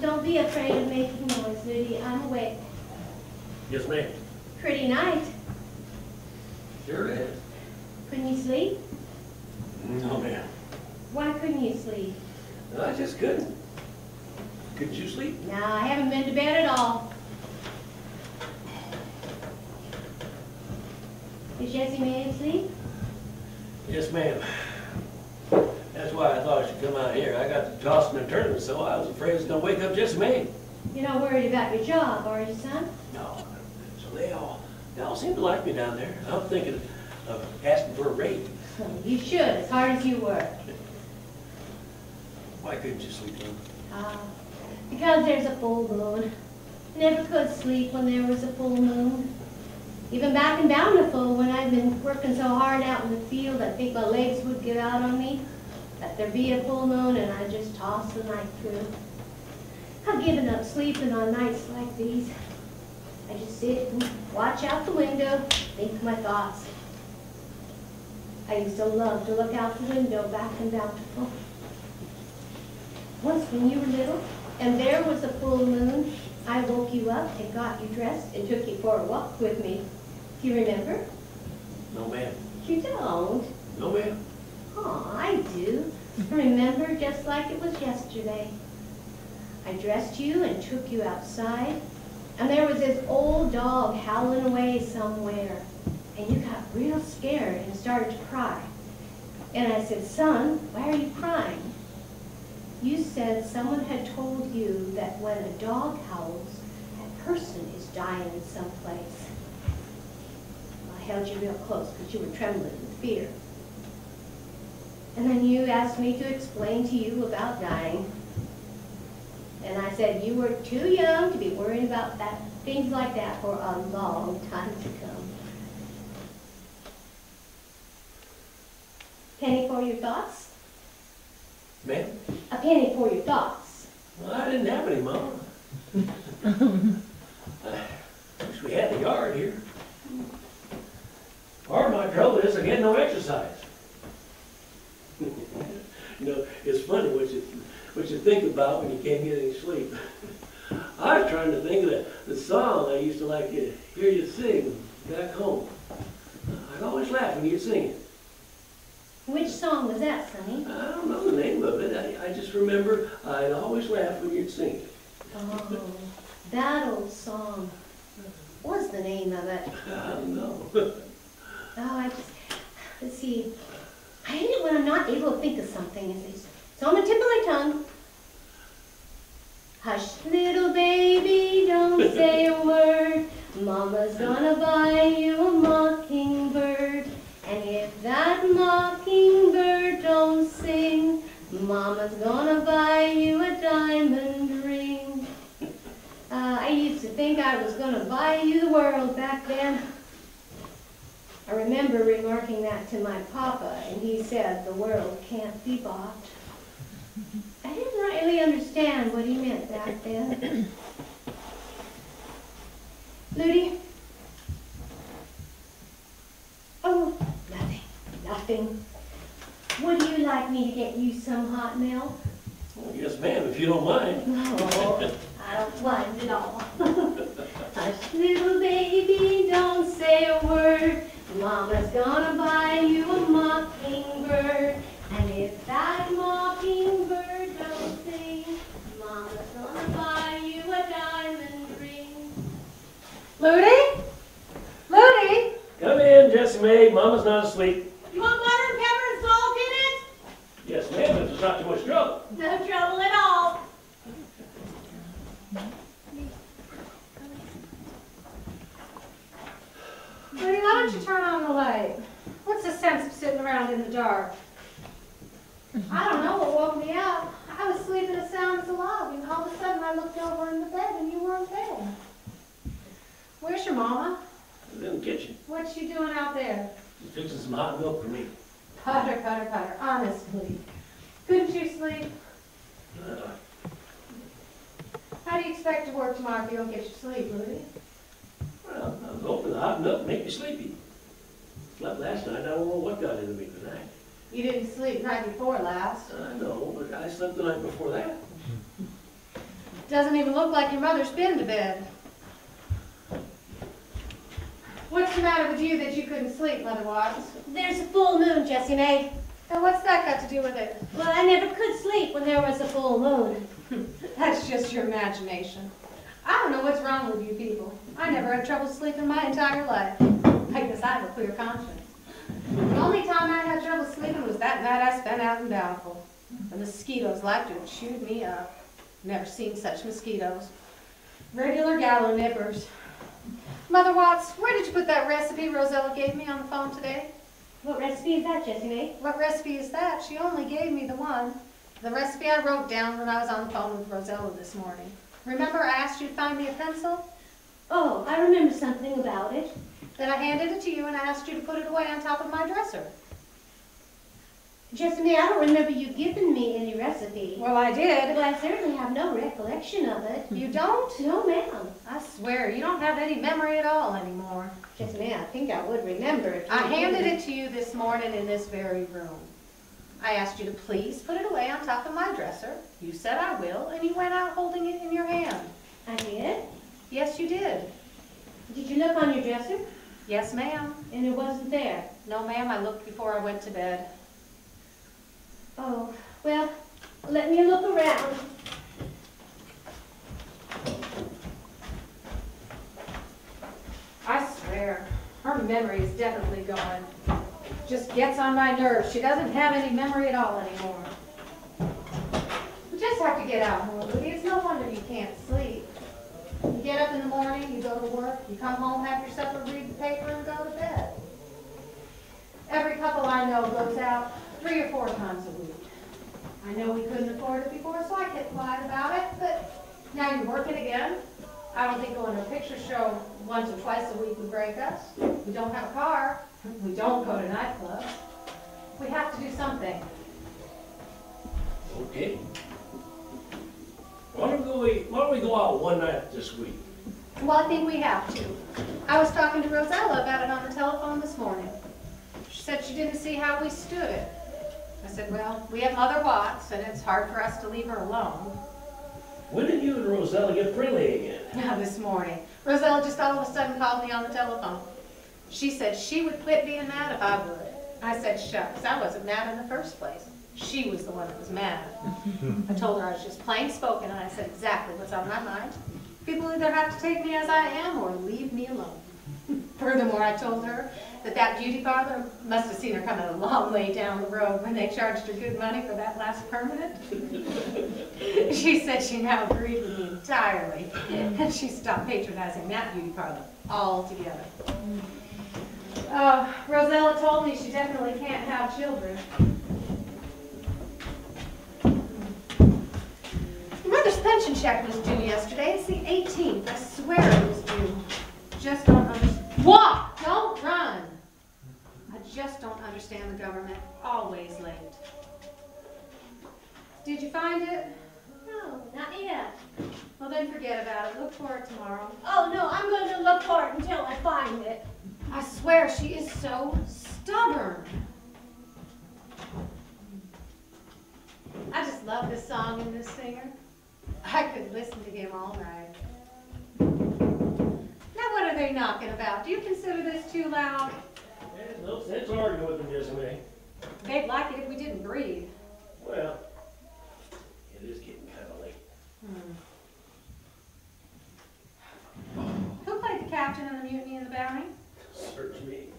don't be afraid of making noise, Lily. I'm awake. Yes, ma'am. Pretty night. Sure is. Couldn't you sleep? No, ma'am. Why couldn't you sleep? No, I just couldn't. Couldn't you sleep? No, I haven't been to bed at all. Is Jessie May asleep? Yes, ma'am. That's why I thought I should come out here. I got to tossing and turning, so I was afraid I was going to wake up Jessie May. You're not worried about your job, are you, son? No. So they all seem to like me down there. I'm thinking of asking for a raise. Well, you should, as hard as you work. Why couldn't you sleep, Mom? Because there's a full moon. I never could sleep when there was a full moon. Even back in Bountiful, when I'd been working so hard out in the field, I think my legs would give out on me. That there'd be a full moon and I'd just toss the night through. I've given up sleeping on nights like these. I just sit and watch out the window, think my thoughts. I used to love to look out the window back in Bountiful. Once when you were little, and there was a full moon, I woke you up and got you dressed and took you for a walk with me. Do you remember? No, ma'am. You don't? No, ma'am. Oh, I do. I remember just like it was yesterday. I dressed you and took you outside, and there was this old dog howling away somewhere, and you got real scared and started to cry. And I said, son, why are you crying? You said someone had told you that when a dog howls, a person is dying someplace. I held you real close because you were trembling with fear. And then you asked me to explain to you about dying. And I said you were too young to be worrying about things like that for a long time to come. Penny for your thoughts? Ma'am? A penny for your thoughts. Well, I didn't have any, Mom. I wish we had a yard here. Part of my trouble is I get no exercise. You know, it's funny what you think about when you can't get any sleep. I was trying to think of the song I used to like to hear you sing back home. I'd always laugh when you'd sing it. Which song was that, Sonny? I don't know the name of it. I just remember I'd always laugh when you'd sing it. Oh, that old song. What's the name of it? I don't know. Oh, let's see. I hate it when I'm not able to think of something. It's on the tip of my tongue. Hush, little baby, don't say a word. Mama's gonna buy you a mockingbird. And if that mockingbird don't sing, Mama's gonna buy you a diamond ring. I used to think I was gonna buy you the world back then. I remember remarking that to my papa, and he said the world can't be bought. I didn't really understand what he meant back then. Ludi? Oh, nothing. Would you like me to get you some hot milk? Well, yes, ma'am, if you don't mind. No, I don't mind at all. Hush, little baby, don't say a word. Mama's gonna buy you a mockingbird. And if that mockingbird don't sing, Mama's gonna buy you a diamond ring. Ludi? Ludi? Come in, Jessie May. Mama's not asleep. You want butter and pepper and salt in it? Yes, ma'am, if it's not too much trouble. No trouble at all. Ludi, why don't you turn on the light? What's the sense of sitting around in the dark? I don't know what woke me up. I was sleeping as sound as a log, and all of a sudden I looked over in the bed and you weren't there. Where's your mama? She's in the kitchen. What's she doing out there? She's fixing some hot milk for me. Putter, putter, putter. Honestly. Couldn't you sleep? How do you expect to work tomorrow if you don't get your sleep, Ludi? Well, I was hoping the hot milk would make me sleepy. Slept last night. I don't know what got into me tonight. You didn't sleep the night before last. I know, but I slept the night before that. Doesn't even look like your mother's been to bed. What's the matter with you that you couldn't sleep, Mother Watts? There's a full moon, Jessie May. And what's that got to do with it? Well, I never could sleep when there was a full moon. That's just your imagination. I don't know what's wrong with you people. I never had trouble sleeping my entire life. I guess I have a clear conscience. The only time I had trouble sleeping was that night I spent out in Bountiful. The mosquitoes like to have chewed me up. Never seen such mosquitoes. Regular gallows nippers. Mother Watts, where did you put that recipe Rosella gave me on the phone today? What recipe is that, Jessie May? What recipe is that? She only gave me the one. The recipe I wrote down when I was on the phone with Rosella this morning. Remember I asked you to find me a pencil? Oh, I remember something about it. Then I handed it to you and asked you to put it away on top of my dresser. Jessie May, I don't remember you giving me any recipe. Well, I did. Well, I certainly have no recollection of it. You don't? No, ma'am. I swear, you don't have any memory at all anymore. Jessie May, I think I would remember if you I had handed given it to you this morning in this very room. I asked you to please put it away on top of my dresser. You said I will, and you went out holding it in your hand. I did? Yes, you did. Did you look on your dresser? Yes, ma'am. And it wasn't there? No, ma'am, I looked before I went to bed. Oh, well, let me look around. I swear, her memory is definitely gone. Just gets on my nerves. She doesn't have any memory at all anymore. You just have to get out more, Woody. It's no wonder you can't sleep. You get up in the morning, you go to work, you come home, have your supper, read the paper, and go to bed. Every couple I know goes out 3 or 4 times a week. I know we couldn't afford it before, so I kept quiet about it, but now you're working again. I don't think going to a picture show once or twice a week would break us. We don't have a car. We don't go to nightclubs. We have to do something. Okay. Why don't we go out one night this week? Well, I think we have to. I was talking to Rosella about it on the telephone this morning. She said she didn't see how we stood it. I said, well, we have Mother Watts, and it's hard for us to leave her alone. When did you and Rosella get friendly again? Yeah, this morning. Rosella just all of a sudden called me on the telephone. She said she would quit being mad if I would. I said, shucks, I wasn't mad in the first place. She was the one that was mad. I told her I was just plain spoken, and I said exactly what's on my mind. People either have to take me as I am or leave me alone. Furthermore, I told her that beauty parlor must have seen her coming a long way down the road when they charged her good money for that last permanent. She said she now agreed with me entirely, and she stopped patronizing that beauty parlor altogether. Rosella told me she definitely can't have children. Your mother's pension check was due yesterday. It's the 18th. I swear it was due. Just don't understand. Walk! Don't run! I just don't understand the government. Always late. Did you find it? No, not yet. Well, then forget about it. Look for it tomorrow. Oh, no, I'm going to look for it until I find it. I swear she is so stubborn. I just love this song and this singer. I could listen to him all night. Now what are they knocking about? Do you consider this too loud? There's no sense arguing with them, Jessie May. They'd like it if we didn't breathe. Well, it is getting kind of late. Who played the captain in the mutiny and the bounty? Search me.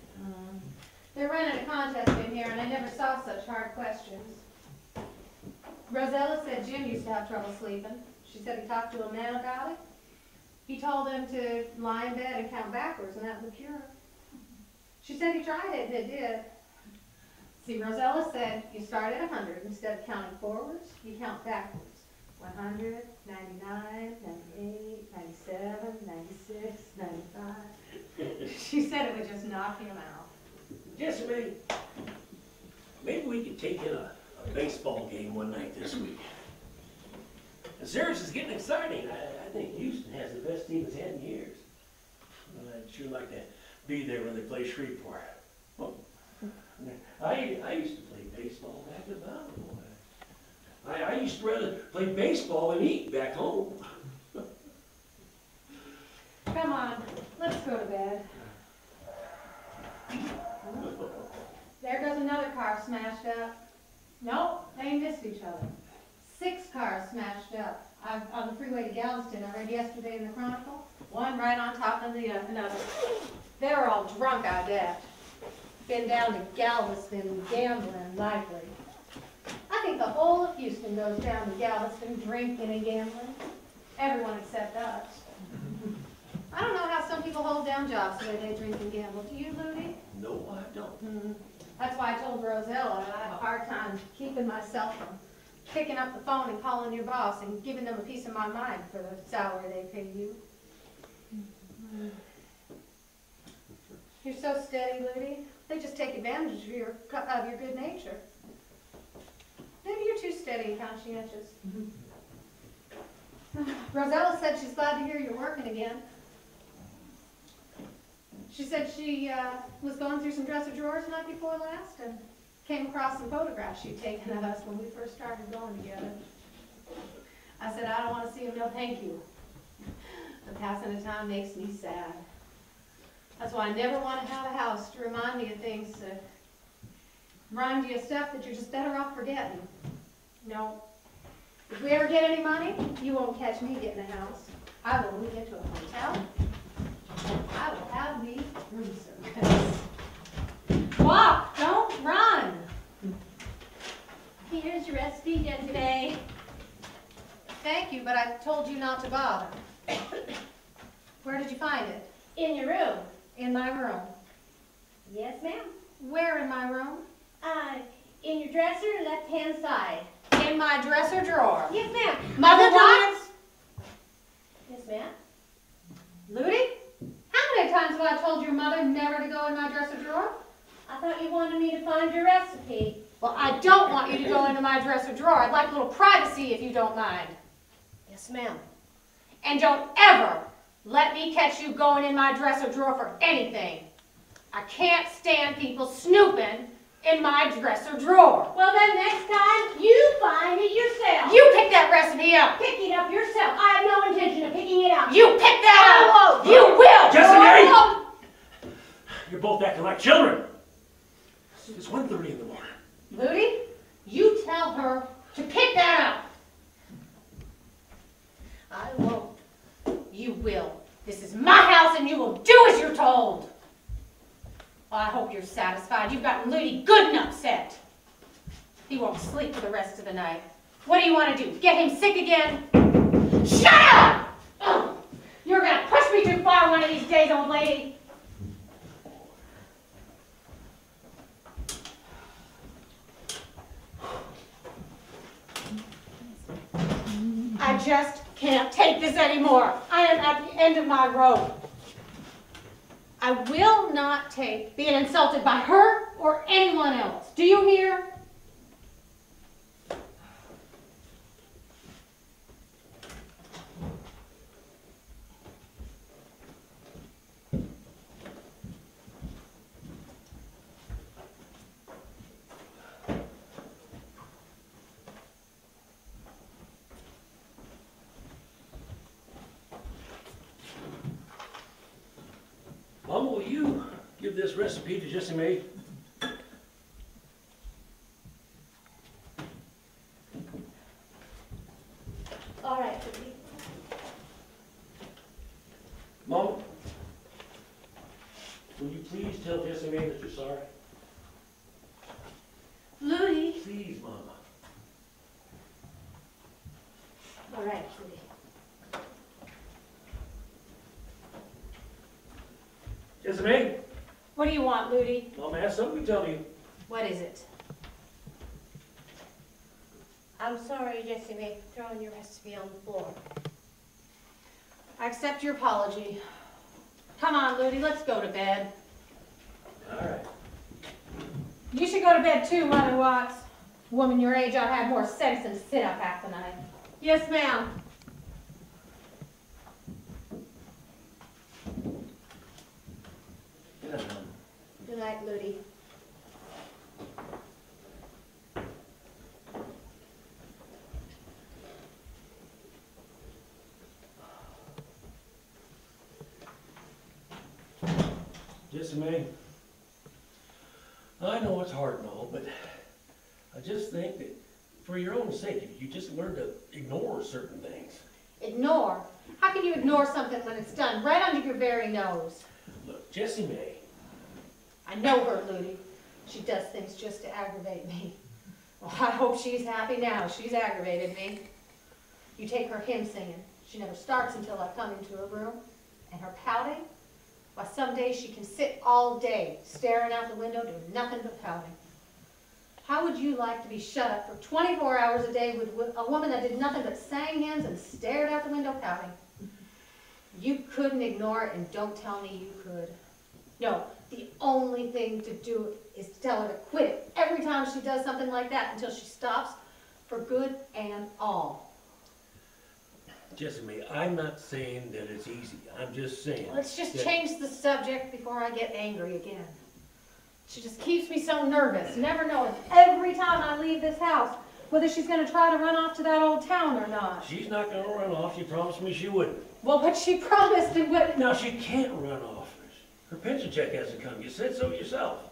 They're running a contest in here, and I never saw such hard questions. Rosella said Jim used to have trouble sleeping. She said he talked to a man about it. He told him to lie in bed and count backwards, and that would cure it. She said he tried it, and it did. See, Rosella said you start at 100. Instead of counting forwards, you count backwards. 100, 99, 98, 97, 96, 95. She said it would just knock him out. Jessie May, maybe we could take in a baseball game one night this week. The series is getting exciting. I think Houston has the best team it's had in years. And I'd sure like to be there when they play Shreveport. Well, I used to play baseball back at Bountiful. I used to rather play baseball than eat back home. Come on, let's go to bed. There goes another car smashed up. Nope, they missed each other. 6 cars smashed up. On the freeway to Galveston, I read yesterday in the Chronicle. One right on top of the another. They were all drunk, I bet. Been down to Galveston gambling, likely. I think the whole of Houston goes down to Galveston drinking and gambling. Everyone except us. I don't know how some people hold down jobs the way they drink and gamble. Do you, Looney? No, I don't. That's why I told Rosella I have a hard time keeping myself from picking up the phone and calling your boss and giving them a piece of my mind for the salary they pay you. You're so steady, Ludy. They just take advantage of your good nature. Maybe you're too steady and conscientious. Rosella said she's glad to hear you're working again. She said she was going through some dresser drawers the night before last and came across some photographs she'd taken of us when we first started going together. I said, I don't want to see them, no thank you. The passing of time makes me sad. That's why I never want to have a house to remind me of things, remind you of stuff that you're just better off forgetting. No. If we ever get any money, you won't catch me getting a house. I will move into a hotel. I will have me room service. Walk, don't run. Here's your recipe, Desiree. Thank you, but I told you not to bother. Where did you find it? In your room. In my room. Yes, ma'am. Where in my room? In your dresser, left-hand side. In my dresser drawer. Yes, ma'am. Mother Watts? Yes, ma'am. Ludy? How many times have I told your mother never to go in my dresser drawer? I thought you wanted me to find your recipe. Well, I don't want you to go into my dresser drawer. I'd like a little privacy if you don't mind. Yes, ma'am. And don't ever let me catch you going in my dresser drawer for anything. I can't stand people snooping in my dresser drawer. Well, then next time, you find it yourself. You pick that recipe up. Pick it up yourself. I have no intention of picking it out. You pick that up. You will. Jessica! You're both acting like children. It's 1:30 in the morning. Ludy, you tell her to pick that up. I won't. You will. This is my house and you will do as you're told. Well, I hope you're satisfied. You've gotten Ludy good and upset. He won't sleep for the rest of the night. What do you want to do? Get him sick again? Shut up! Ugh. You're going to push me too far one of these days, old lady. I just can't take this anymore. I am at the end of my rope. I will not take being insulted by her or anyone else. Do you hear? Mom, will you give this recipe to Jessie Mae? All right, Ludy. Mom, will you please tell Jessie Mae that you're sorry? Ludy. Please, Mama. All right, Ludy. Jessie Mae, What do you want, Ludy? Mom has something to tell you. What is it? I'm sorry, Jessie Mae, for throwing your recipe on the floor. I accept your apology. Come on, Ludy, let's go to bed. All right. You should go to bed too, Mother Watts. Woman your age ought to have more sense than to sit up half the night. Yes, ma'am. Good night, Mom. Good night, Ludy. Just me. I know it's hard and all, but I just think that for your own sake, if you just learn to ignore certain things. Ignore? How can you ignore something when it's done right under your very nose? Look, Jessie May. I know her, Ludi. She does things just to aggravate me. Well, I hope she's happy now. She's aggravated me. You take her hymn singing. She never starts until I come into her room. And her pouting, why some days she can sit all day staring out the window doing nothing but pouting. How would you like to be shut up for 24 hours a day with a woman that did nothing but sang hymns and stared out the window pouting? You couldn't ignore it, and don't tell me you could. No, the only thing to do is to tell her to quit it every time she does something like that until she stops for good and all. Jessie May, I'm not saying that it's easy. I'm just saying. Let's just change the subject before I get angry again. She just keeps me so nervous, never knowing every time I leave this house whether she's going to try to run off to that old town or not. She's not going to run off. She promised me she wouldn't. Well, but she promised it would. Now, she can't run off. Her pension check hasn't come. You said so yourself.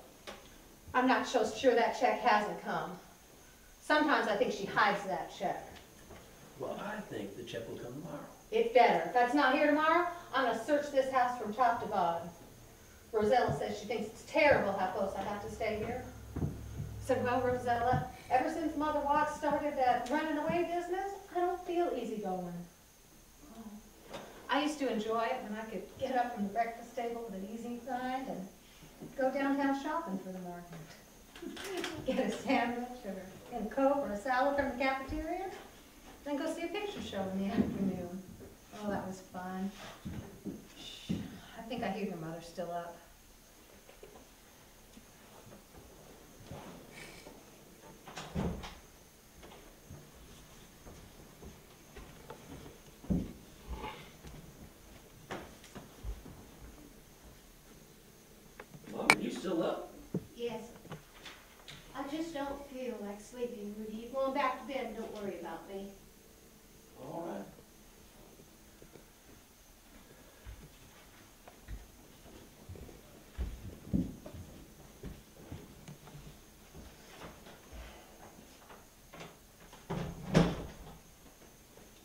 I'm not so sure that check hasn't come. Sometimes I think she hides that check. Well, I think the check will come tomorrow. It better. If that's not here tomorrow, I'm going to search this house from top to bottom. Rosella says she thinks it's terrible how close I have to stay here. I said, well, Rosella, ever since Mother Watts started that running away business, I don't feel easygoing. Oh. I used to enjoy it when I could get up from the breakfast table with an easy mind and go downtown shopping for the market. Get a sandwich or a Coke or a salad from the cafeteria, then go see a picture show in the afternoon. Oh, that was fun. Shh. I think I hear your mother still up. Mom, are you still up? Yes. I just don't feel like sleeping, Rudy. You're going back to bed and don't worry about me. All right.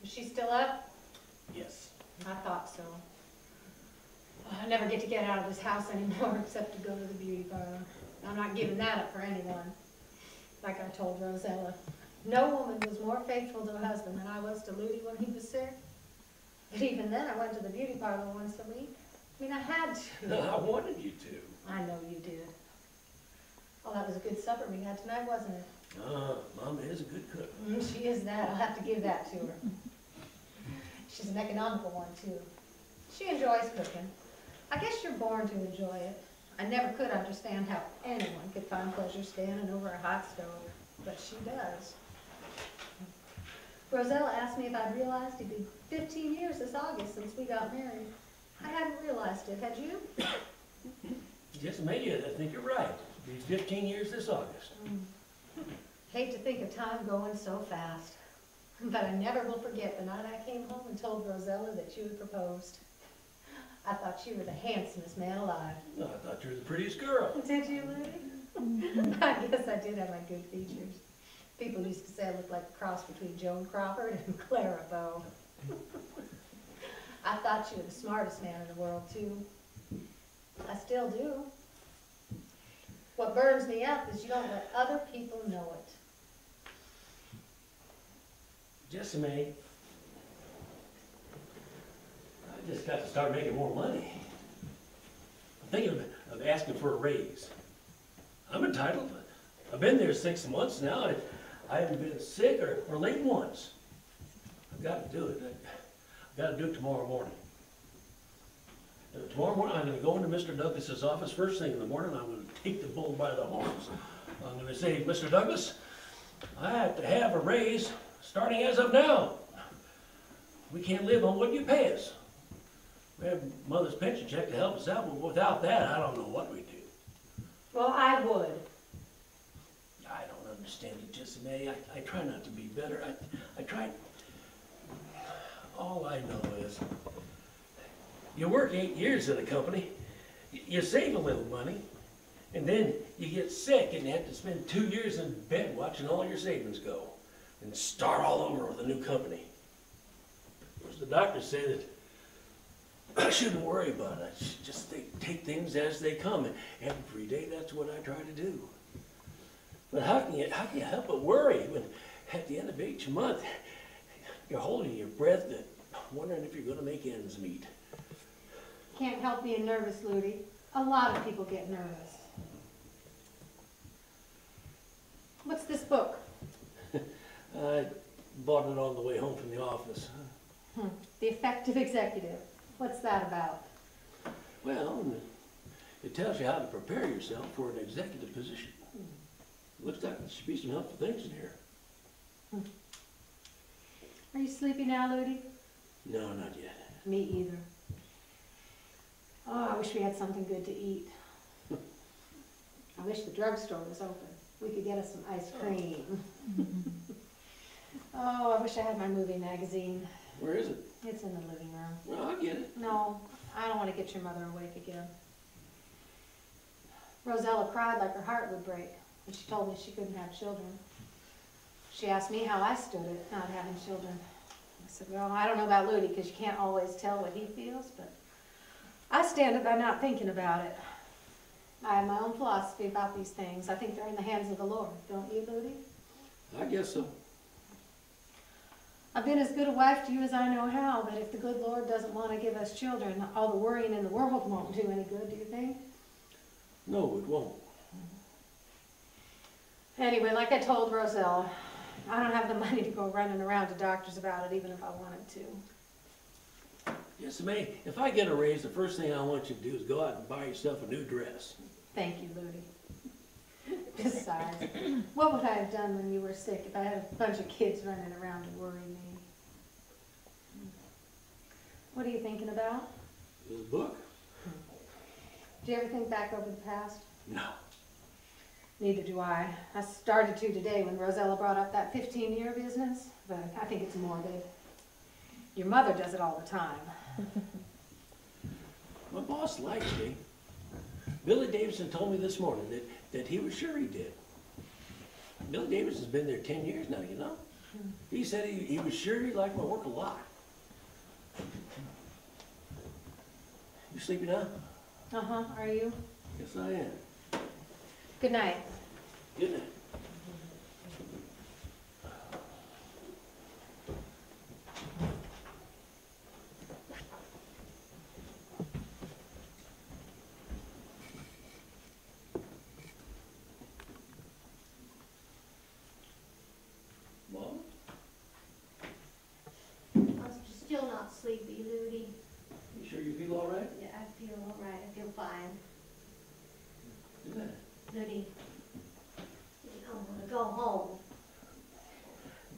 Is she still up? Yes. I thought so. I never get to get out of this house anymore except to go to the beauty parlor. I'm not giving that up for anyone. Like I told Rosella, no woman was more faithful to a husband than I was to Ludi when he was sick. But even then, I went to the beauty parlor once a week. I mean, I had to. No, I wanted you to. I know you did. Oh, that was a good supper we had tonight, wasn't it? Mama is a good cook. She is that. I'll have to give that to her. She's an economical one, too. She enjoys cooking. I guess you're born to enjoy it. I never could understand how anyone could find pleasure standing over a hot stove, but she does. Rosella asked me if I'd realized it'd been 15 years this August since we got married. I hadn't realized it, had you? Just maybe, I think you're right. It'll be 15 years this August. Hate to think of time going so fast. But I never will forget the night I came home and told Rosella that you had proposed. I thought you were the handsomest man alive. No, I thought you were the prettiest girl. Did you, Ludi? I guess I did have my good features. People used to say I looked like a cross between Joan Crawford and Clara Bow. I thought you were the smartest man in the world, too. I still do. What burns me up is you don't let other people know it. Jessie May, I just got to start making more money. I'm thinking of asking for a raise. I'm entitled. I've been there 6 months now. I haven't been sick or late once. I've got to do it. I've got to do it tomorrow morning. Tomorrow morning, I'm going to go into Mr. Douglas's office first thing in the morning. I'm going to take the bull by the horns. I'm going to say, Mr. Douglas, I have to have a raise starting as of now. We can't live on what you pay us. We have Mother's pension check to help us out, but without that, I don't know what we do. Well, I would. I don't understand it, Jessie May. I try not to be better. I try. All I know is you work 8 years in a company. You save a little money, and then you get sick and you have to spend 2 years in bed watching all your savings go and start all over with a new company. Of course, the doctors say that I shouldn't worry about it. I should just take things as they come. And every day, that's what I try to do. But how can you help but worry when at the end of each month, you're holding your breath and wondering if you're going to make ends meet? Can't help being nervous, Ludi. A lot of people get nervous. What's this book? I bought it on the way home from the office. The Effective Executive. What's that about? Well, it tells you how to prepare yourself for an executive position. Looks like there should be some helpful things in here. Are you sleepy now, Ludi? No, not yet. Me either. Oh, I wish we had something good to eat. I wish the drugstore was open. We could get us some ice cream. Oh, I wish I had my movie magazine. Where is it? It's in the living room. Well, I'll get it. No, I don't want to get your mother awake again. Rosella cried like her heart would break when she told me she couldn't have children. She asked me how I stood at not having children. I said, well, I don't know about Ludi because you can't always tell what he feels, but I stand it by not thinking about it. I have my own philosophy about these things. I think they're in the hands of the Lord. Don't you, Ludi? I guess so. I've been as good a wife to you as I know how, but if the good Lord doesn't want to give us children, all the worrying in the world won't do any good, do you think? No, it won't. Anyway, like I told Rosella, I don't have the money to go running around to doctors about it, even if I wanted to. Yes, May, if I get a raise, the first thing I want you to do is go out and buy yourself a new dress. Thank you, Ludi. Besides, what would I have done when you were sick if I had a bunch of kids running around to worry me? What are you thinking about? This book? Do you ever think back over the past? No. Neither do I. I started to today when Rosella brought up that 15-year business, but I think it's morbid. Your mother does it all the time. My boss likes me. Billy Davidson told me this morning that he was sure he did. Billy Davidson's been there 10 years now, you know? He said he was sure he liked my work a lot. You sleepy now? Uh-huh, are you? Yes, I am. Good night. Good night. Mom? I'm still not sleepy, Ludi. You sure you feel all right? Yeah, I feel all right. I feel fine. Good night. Ludi, I want to go home.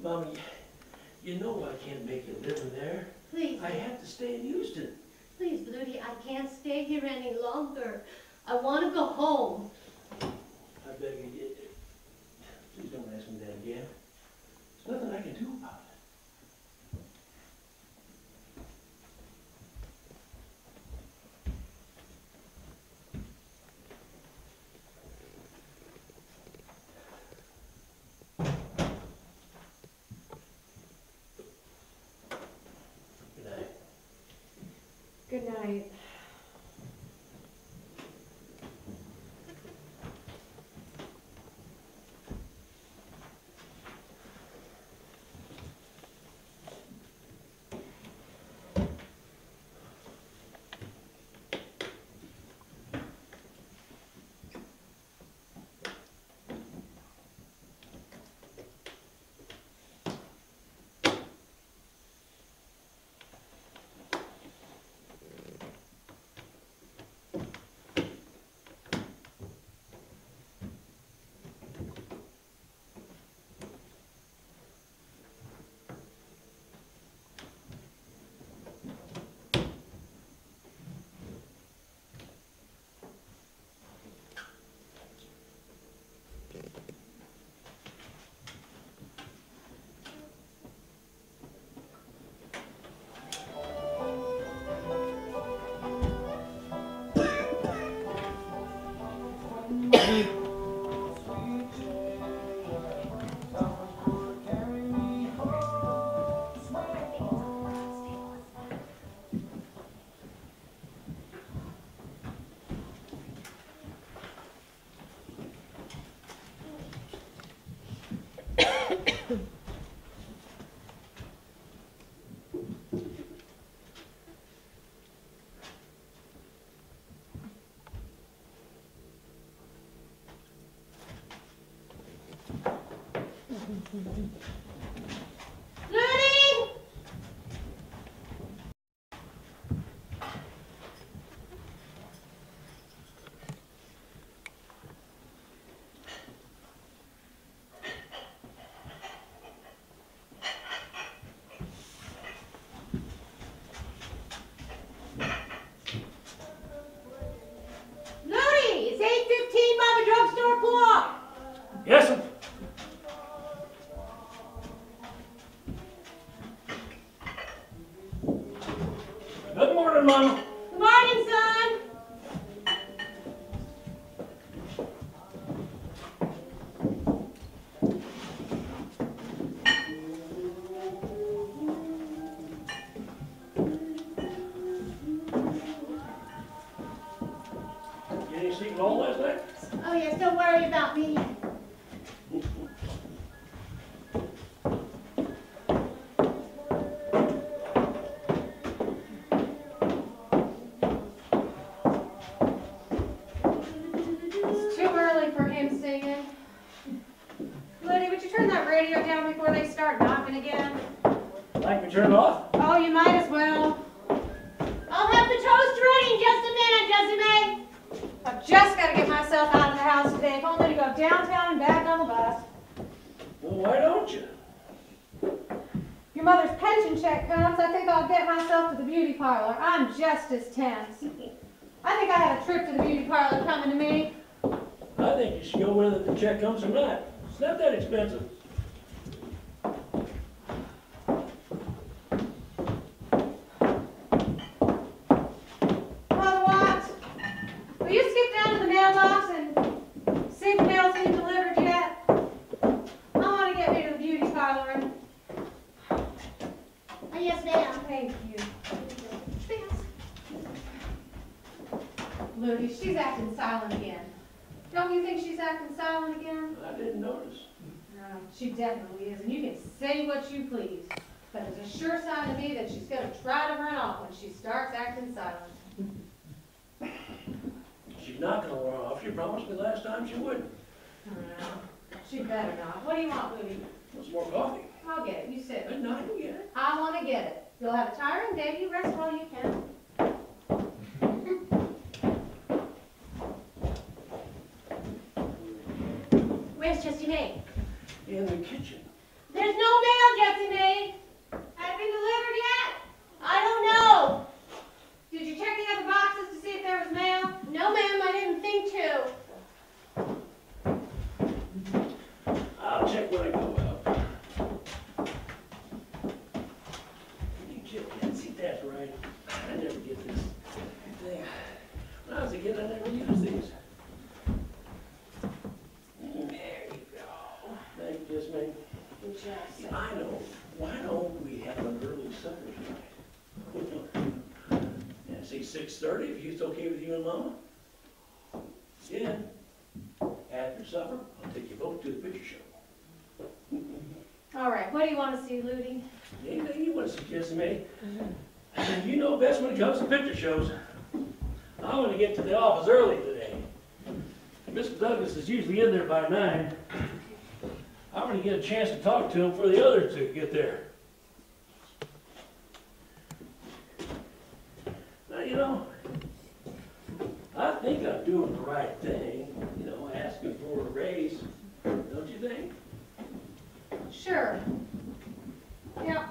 Mommy, you know I can't make a living there. Please, I have to stay in Houston. please, Ludi, I can't stay here any longer. I want to go home. I beg you, please don't ask me that again. There's nothing I can do about it. Good night. Good night. Ludy! Ludy, it's 8:15 by the drugstore clock. Yes, sir. Good morning, Mama. Good morning, son. You didn't sleep at all last night? Oh yes, don't worry about me. It's too early for him singing. Ludy, would you turn that radio down before they start knocking again? Like me turn it off? Oh, you might as well. I'll have the toast ready in just a minute, Jessie May. I've just got to get myself out of the house today, if only to go downtown and back on the bus. Well, why don't you? Your mother's pension check comes, I think I'll get myself to the beauty parlor. I'm just as tense. I think I have a trip to the beauty parlor coming to me. I think you should go whether the check comes or not. It's not that expensive. Mother Watts, will you skip down to the mailbox and see if the mail's been delivered yet? I want to get me to the beauty parlor and... Oh, yes, ma'am. Thank you. Ludy, she's acting silent again. Don't you think she's acting silent again? I didn't notice. No, she definitely is, and you can say what you please. But it's a sure sign to me that she's going to try to run off when she starts acting silent. She's not going to run off. She promised me last time she wouldn't. No, she better not. What do you want, Ludy? Want some more coffee? I'll get it. You sit. No, I can get it. I want to get it. You'll have a tiring day. You rest while you can. Where's Jessie May? In the kitchen. There's no mail, Jessie May. Has it been delivered yet? I don't know. Did you check the other boxes to see if there was mail? No, ma'am, I didn't think to. I'll check when I go out. You can't see that's right. I never get this thing. When I was a kid, I never used these. There you go. Thank you, Miss May. Just. I know. Why don't we have an early supper tonight? Yeah, say 6:30, if it's okay with you and Mama. Yeah. After supper, I'll take you both to the picture show. All right. What do you want to see, Ludy? Anything you want to suggest to me? You know best when it comes to picture shows. I want to get to the office early today. Mr. Douglas is usually in there by 9. I want to get a chance to talk to him before the other two get there. Now, you know, I think I'm doing the right thing, you know, asking for a raise, don't you think? Sure. Yeah.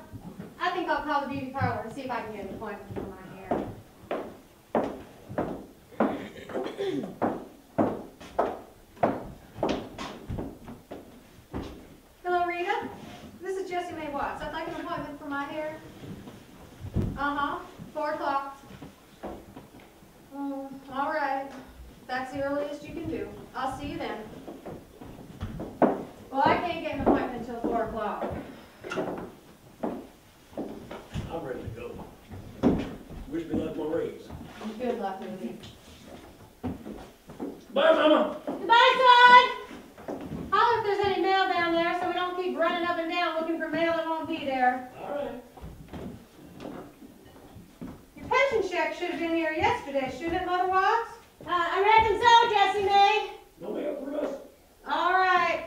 I think I'll call the beauty parlor and see if I can get an appointment for my hair. Hello, Rita. This is Jessie May Watts. I'd like an appointment for my hair. 4 o'clock. All right. That's the earliest you can do. I'll see you then. Well, I can't get an appointment until 4 o'clock. I'm ready to go. Wish me luck, my raise. Good luck, Ludy. Bye, Mama. Goodbye, son! Holler if there's any mail down there so we don't keep running up and down looking for mail that won't be there. All right. Your pension check should have been here yesterday, shouldn't it, Mother Watts? I reckon so, Jessie May. No mail for us. All right.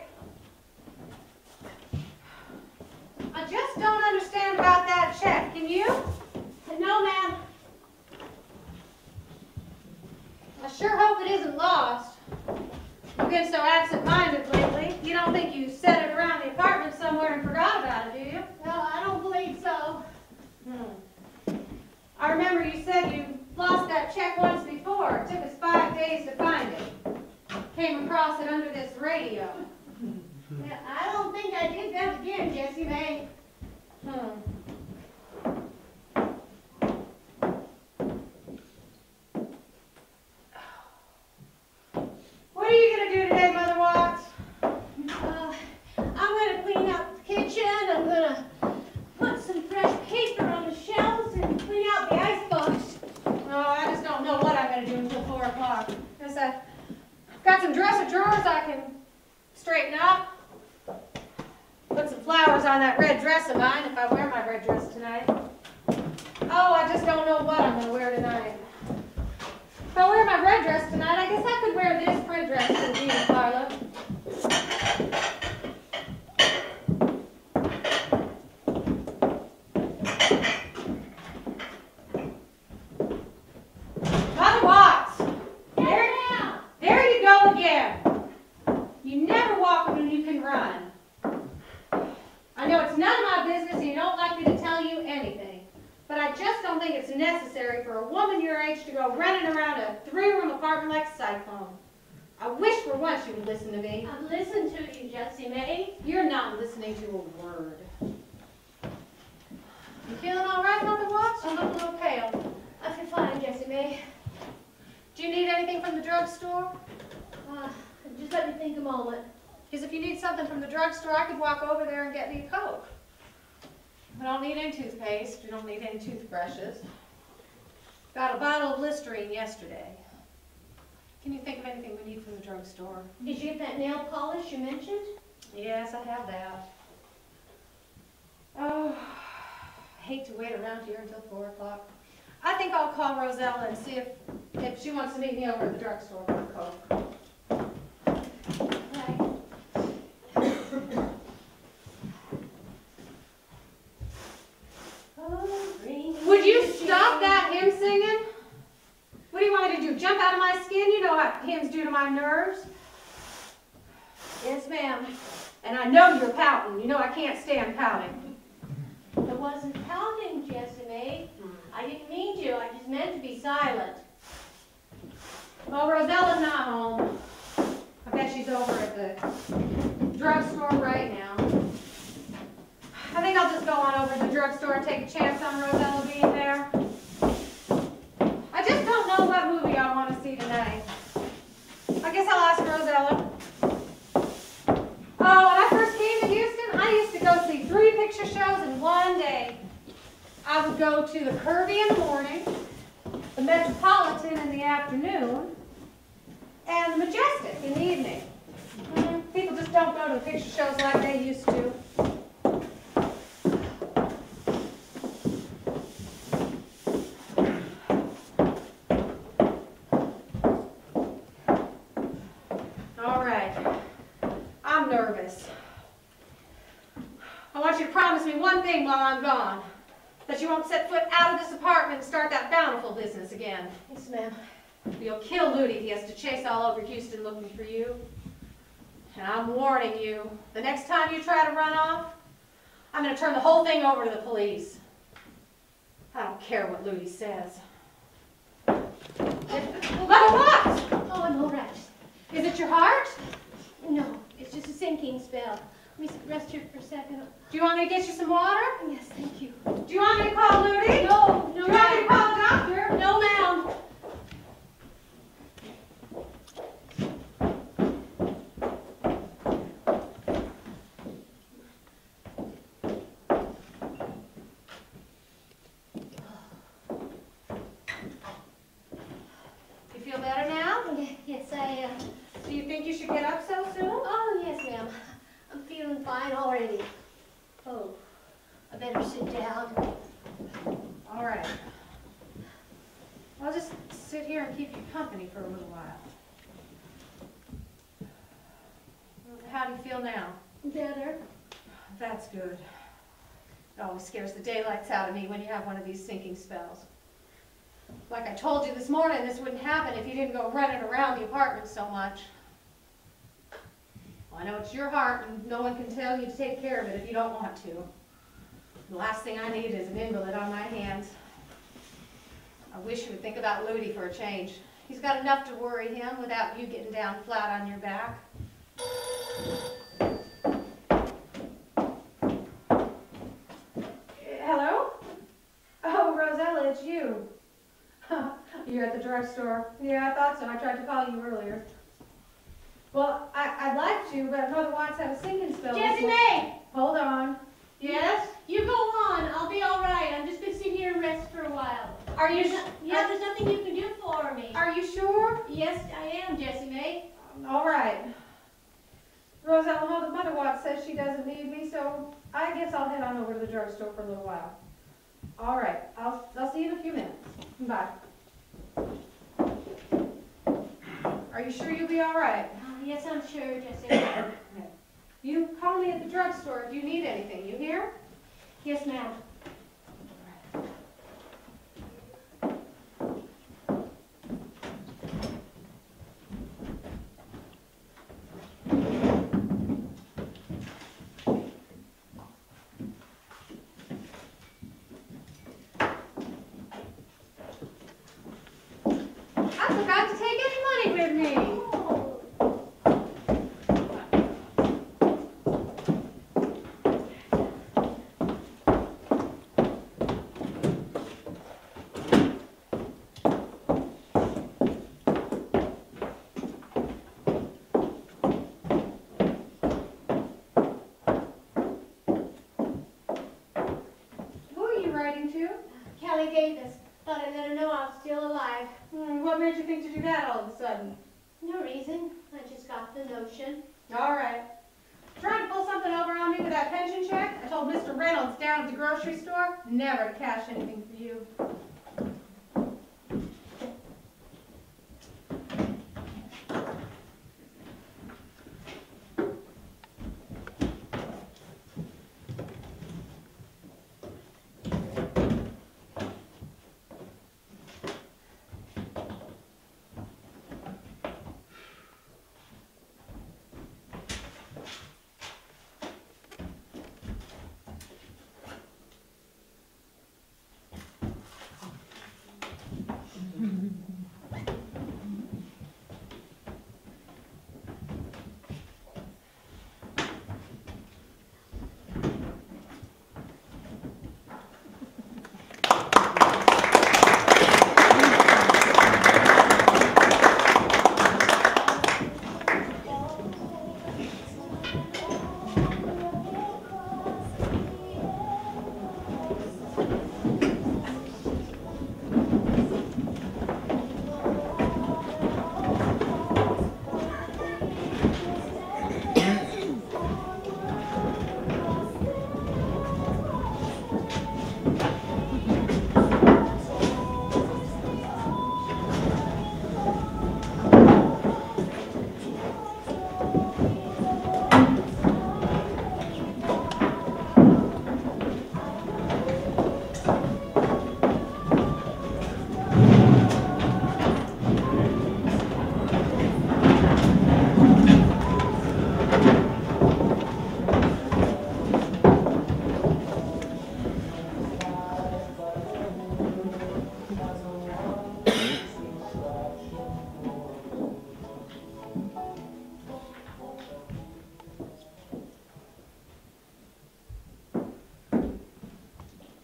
remember you said you lost that check once before. It took us 5 days to find it. Came across it under this radio. Yeah, I don't think I did that again, Jessie May. What are you going to do today, Mother Watts? I'm going to clean out the kitchen. I'm going to put some fresh paper on the shelves and clean out the icebox. Oh, I just don't know what I'm going to do until 4 o'clock. I've got some dresser drawers I can straighten up. Put some flowers on that red dress of mine if I wear my red dress tonight. Oh, I just don't know what I'm going to wear tonight. If I wear my red dress tonight, I guess I could wear this red dress to the beauty parlor. Mother Watts! There you go again. You never walk when you can run. I know it's none of my business and you don't like me to tell you anything, but I just don't think it's necessary for a woman your age to go running around a 3-room apartment like a cyclone. I wish for once you would listen to me. I've listened to you, Jessie May. You're not listening to a word. You feeling all right, Mother Watts? You look a little pale. I feel fine, Jessie May. Do you need anything from the drugstore? Just let me think a moment. Because if you need something from the drugstore, I could walk over there and get me a Coke. I don't need any toothpaste. You don't need any toothbrushes. Got a bottle of Listerine yesterday. Can you think of anything we need from the drugstore? Did you get that nail polish you mentioned? Yes, I have that. Oh, I hate to wait around here until 4 o'clock. I think I'll call Rosella and see if she wants to meet me over at the drugstore for a Coke. Right. Would you stop that hymn singing? What do you want me to do? Jump out of my skin? You know what hymns do to my nerves. Yes, ma'am. And I know you're pouting. You know I can't stand pouting. I wasn't pouting, Jessie May. I didn't mean to. I just meant to be silent. Well, Rosella's not home. I bet she's over at the drugstore right now. I think I'll just go on over to the drugstore and take a chance on Rosella being there. I just don't know what movie I want to see tonight. I guess I'll ask Rosella. Oh, when I first came to Houston, I used to go see 3 picture shows in one day. I would go to the Kirby in the morning, the Metropolitan in the afternoon, and the Majestic in the evening. People just don't go to the picture shows like they used to. All right. I'm nervous. I want you to promise me one thing while I'm gone. That you won't set foot out of this apartment and start that Bountiful business again. Yes, ma'am. You'll kill Ludi if he has to chase all over Houston looking for you. And I'm warning you, the next time you try to run off, I'm going to turn the whole thing over to the police. I don't care what Ludi says. Mother Watts! Oh, I'm all right. Is it your heart? No, it's just a sinking spell. Let me rest here for a second. Do you want me to get you some water? Yes, thank you. Do you want me to call Ludi? No, Do you want me to call the doctor? No, ma'am. You feel better now? Yes, Do you think you should get up so soon? Oh, yes, ma'am. I'm feeling fine already. Oh, I better sit down. All right. I'll just sit here and keep you company for a little while. How do you feel now? Better. That's good. It always scares the daylights out of me when you have one of these sinking spells. Like I told you this morning, this wouldn't happen if you didn't go running around the apartment so much. Well, I know it's your heart, and no one can tell you to take care of it if you don't want to. The last thing I need is an invalid on my hands. should think about Ludi for a change. He's got enough to worry him without you getting down flat on your back. Hello? Oh, Rosella, it's you. You're at the drugstore. Yeah, I thought so. I tried to call you earlier. Well, I'd like to, but Mother Watts had a sinking spell. Jessie May! Hold on. Yes? You go on. I'll be all right. I'm just going to sit here and rest for a while. Are you Yeah, there's nothing you can do for me. Are you sure? Yes, I am, Jessie May. All right. Rosella, Mother Watts says she doesn't need me, so I guess I'll head on over to the drugstore for a little while. All right. I'll see you in a few minutes. Bye. Are you sure you'll be all right? Yes, I'm sure, Jessie. You call me at the drugstore if you need anything. You hear? Yes, ma'am. I forgot to take any money with me. Who are you writing to? Callie Davis. Thought I'd let her know I was still alive. What made you think to do that all of a sudden? No reason. I just got the notion. All right. Trying to pull something over on me with that pension check? I told Mr. Reynolds down at the grocery store never to cash anything for you.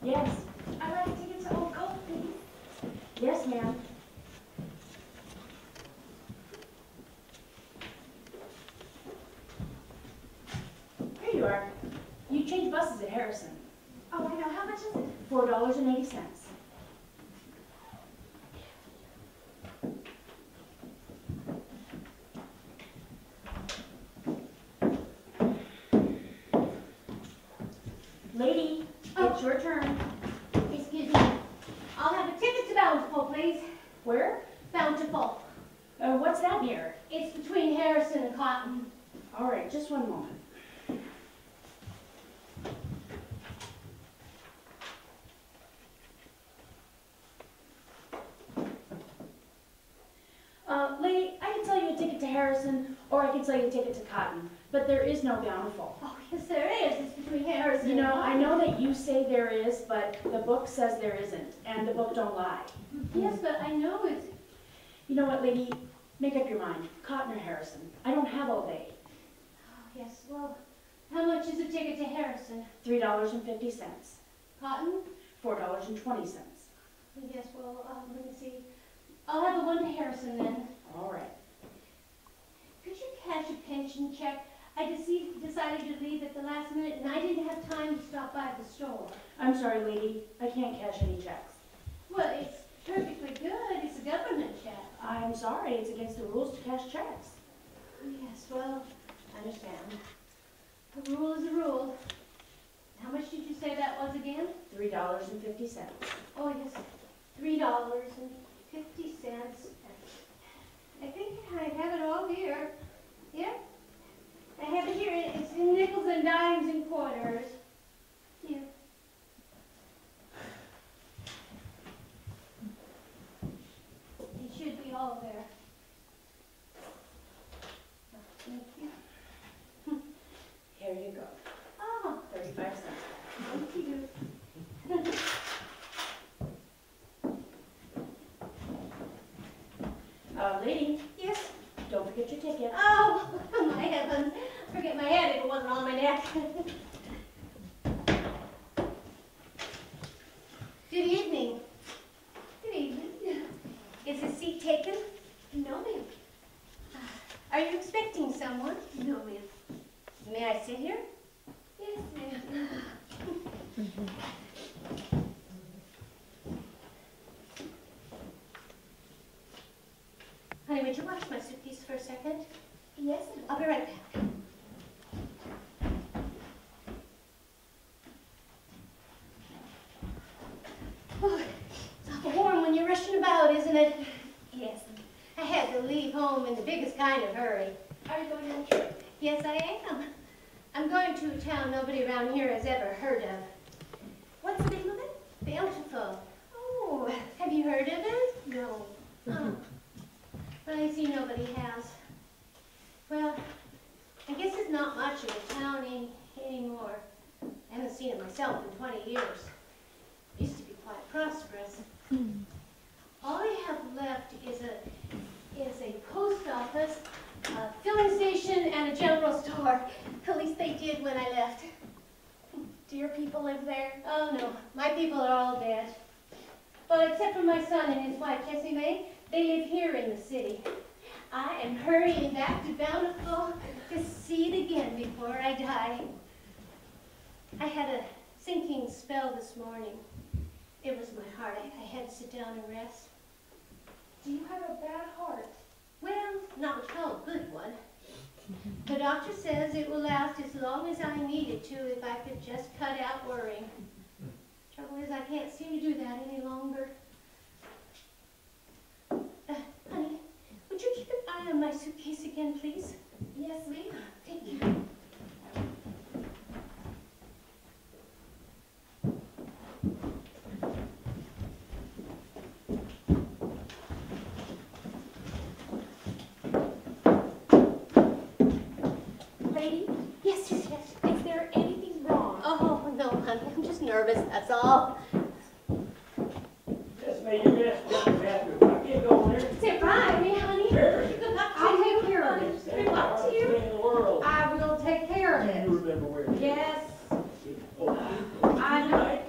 Yes. I'd like a ticket to Old Gold, please. Yes, ma'am. Here you are. You change buses at Harrison. Oh, I know. How much is it? $4.80. Lady, it's your turn. Excuse me. I'll have a ticket to Bountiful, please. Where? Bountiful. What's that near? It's between Harrison and Cotton. All right, just one moment. Lady, I can sell you a ticket to Harrison, or I can sell you a ticket to Cotton, but there is no Bountiful. Oh, yes, there is. It's between Harrison. You know, I know that you say there is, but the book says there isn't, and the book don't lie. Yes, but I know it's... You know what, lady? Make up your mind. Cotton or Harrison? I don't have all day. Oh, yes, well, how much is a ticket to Harrison? $3.50. Cotton? $4.20. Yes, well, let me see. I'll have the one to Harrison then. All right. Could you cash a pension check? I decided to leave at the last minute, and I didn't have time to stop by the store. I'm sorry, lady. I can't cash any checks. Well, it's perfectly good. It's a government check. I'm sorry. It's against the rules to cash checks. Yes, well, I understand. The rule is a rule. How much did you say that was again? $3.50. Oh, yes, $3.50. I think I have it all here. Here? I have it here. It's in nickels and dimes and quarters. Here. It should be all there. Thank you. Here you go. Oh, 35 cents. thank you. Lady, Yes. don't forget your ticket. Oh, my heavens. Forget my head if it wasn't on my neck. Good evening. Good evening. Is the seat taken? No, ma'am. Are you expecting someone? No, ma'am. May I sit here? Yes, ma'am. Honey, would you watch my suitcase for a second? Yes, ma'am. I'll be right back. Oh, it's awful warm when you're rushing about, isn't it? Yes. I had to leave home in the biggest kind of hurry. Are you going on a trip? Yes, I am. I'm going to a town nobody around here has ever heard of. What's the name of it? Bountiful. Oh, have you heard of it? No. Oh. Well, I see nobody has. Well, I guess it's not much of a town anymore. I haven't seen it myself in 20 years. It used to be quite prosperous. All I have left is a post office, a filling station, and a general store. At least they did when I left. Do your people live there? Oh no, my people are all dead. Well, except for my son and his wife, Jessie May, they live here in the city. I am hurrying back to Bountiful to see it again before I die. I had a sinking spell this morning. It was my heart. I had to sit down and rest. Do you have a bad heart? Well, not at all a good one. The doctor says it will last as long as I need it to if I could just cut out worrying. Trouble is, I can't seem to do that any longer. Honey, would you keep an eye on my suitcase again, please? Yes, ma'am. Thank you. Lady, Yes, yes, yes. is there anything wrong? Oh, no, honey, I'm just nervous, that's all. Yes, man, you're gonna have to get the bathroom. I can't go in there. Say bye, me, honey. Sure. Good luck to I'll you. take care of it. Good luck to you. In the world. I will take care of You it. remember where it is. Yes, Oh, I know. right.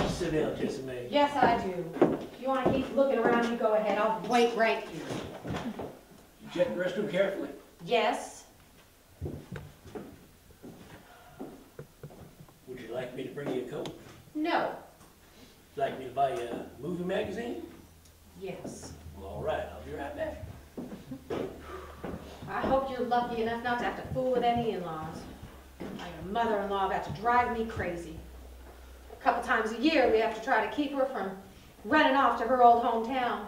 Sit down, Jessie May. Yes, I do. If you want to keep looking around, you go ahead. I'll wait right here. You check the restroom carefully. Yes. Would you like me to bring you a coat? No. Like me to buy you a movie magazine? Yes. Well, all right, I'll be right back. I hope you're lucky enough not to have to fool with any in-laws. My mother-in-law about to drive me crazy. A couple times a year we have to try to keep her from running off to her old hometown.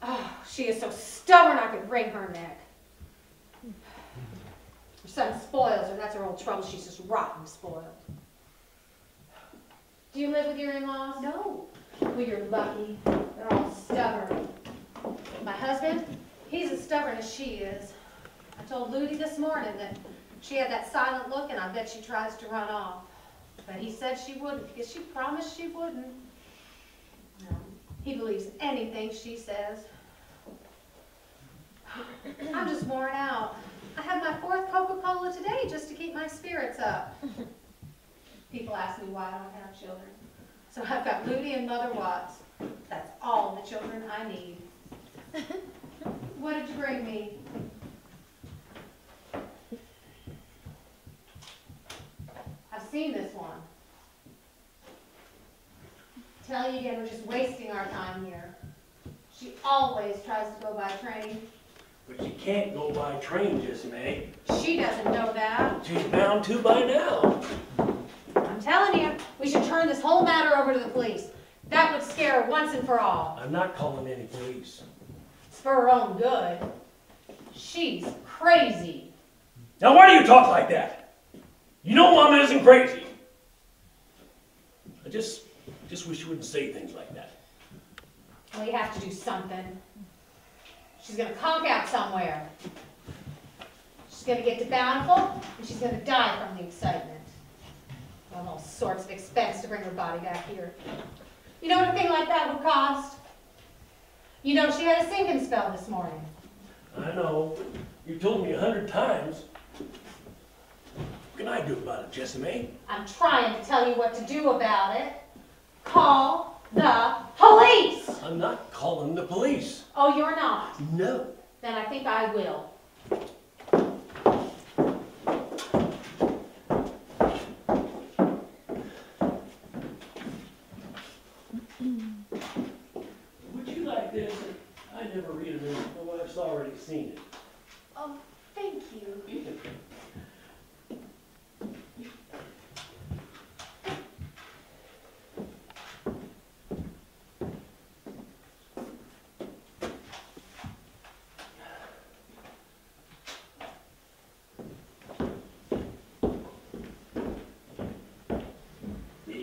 Oh, she is so stubborn I could wring her neck. Her son spoils her. That's her old trouble. She's just rotten spoiled. Do you live with your in-laws? No. Well, you're lucky. They're all stubborn. My husband, he's as stubborn as she is. I told Ludi this morning that she had that silent look, and I bet she tries to run off. But he said she wouldn't, because she promised she wouldn't. No, he believes anything she says. I'm just worn out. I had my 4th Coca-Cola today just to keep my spirits up. People ask me why I don't have children. So I've got Ludi and Mother Watts. That's all the children I need. What did you bring me? I've seen this one. Tell you again, we're just wasting our time here. She always tries to go by train. But you can't go by train, Jessie May. She doesn't know that. She's bound to by now. I'm telling you, we should turn this whole matter over to the police. That would scare her once and for all. I'm not calling any police. It's for her own good. She's crazy. Now why do you talk like that? You know Mama isn't crazy. I just wish you wouldn't say things like that. Well, you have to do something. She's gonna conk out somewhere. She's gonna get to Bountiful, and she's gonna die from the excitement. Well, all sorts of expense to bring her body back here. You know what a thing like that would cost? You know she had a sinking spell this morning. I know. You told me 100 times. What can I do about it, Jessie May? I'm trying to tell you what to do about it. Call the police! I'm not calling the police. Oh, you're not? No. Then I think I will. Would you like this? I never read it. My wife's already seen it. Oh, thank you.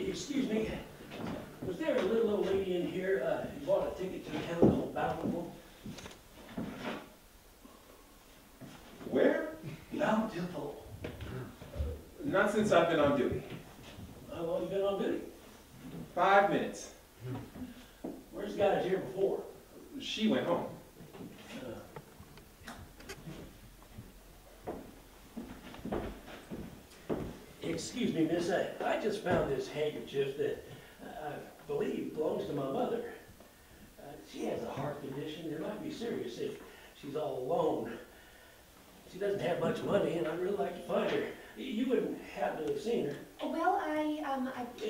Excuse me, was there a little old lady in here who bought a ticket to a town called Bountiful? Where? Bountiful. Not since I've been on duty. How long you been on duty? 5 minutes. Where's the guys here before? She went home. Excuse me, miss, I just found this handkerchief that I believe belongs to my mother. She has a heart condition. It might be serious if she's all alone. She doesn't have much money, and I'd really like to find her. You wouldn't happen to have seen her. Well,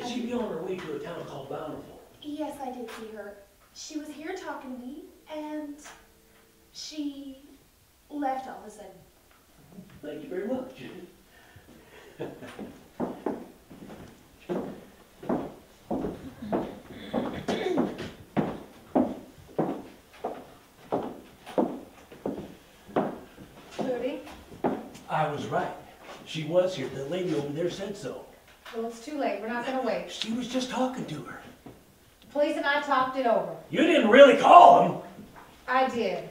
She'd be on her way to a town called Bountiful. yes, I did see her. She was here talking to me, and she left all of a sudden. Thank you very much. Ludi? I was right. She was here. The lady over there said so. Well, it's too late. We're not gonna wait. She was just talking to her. The police and I talked it over. You didn't really call them. I did.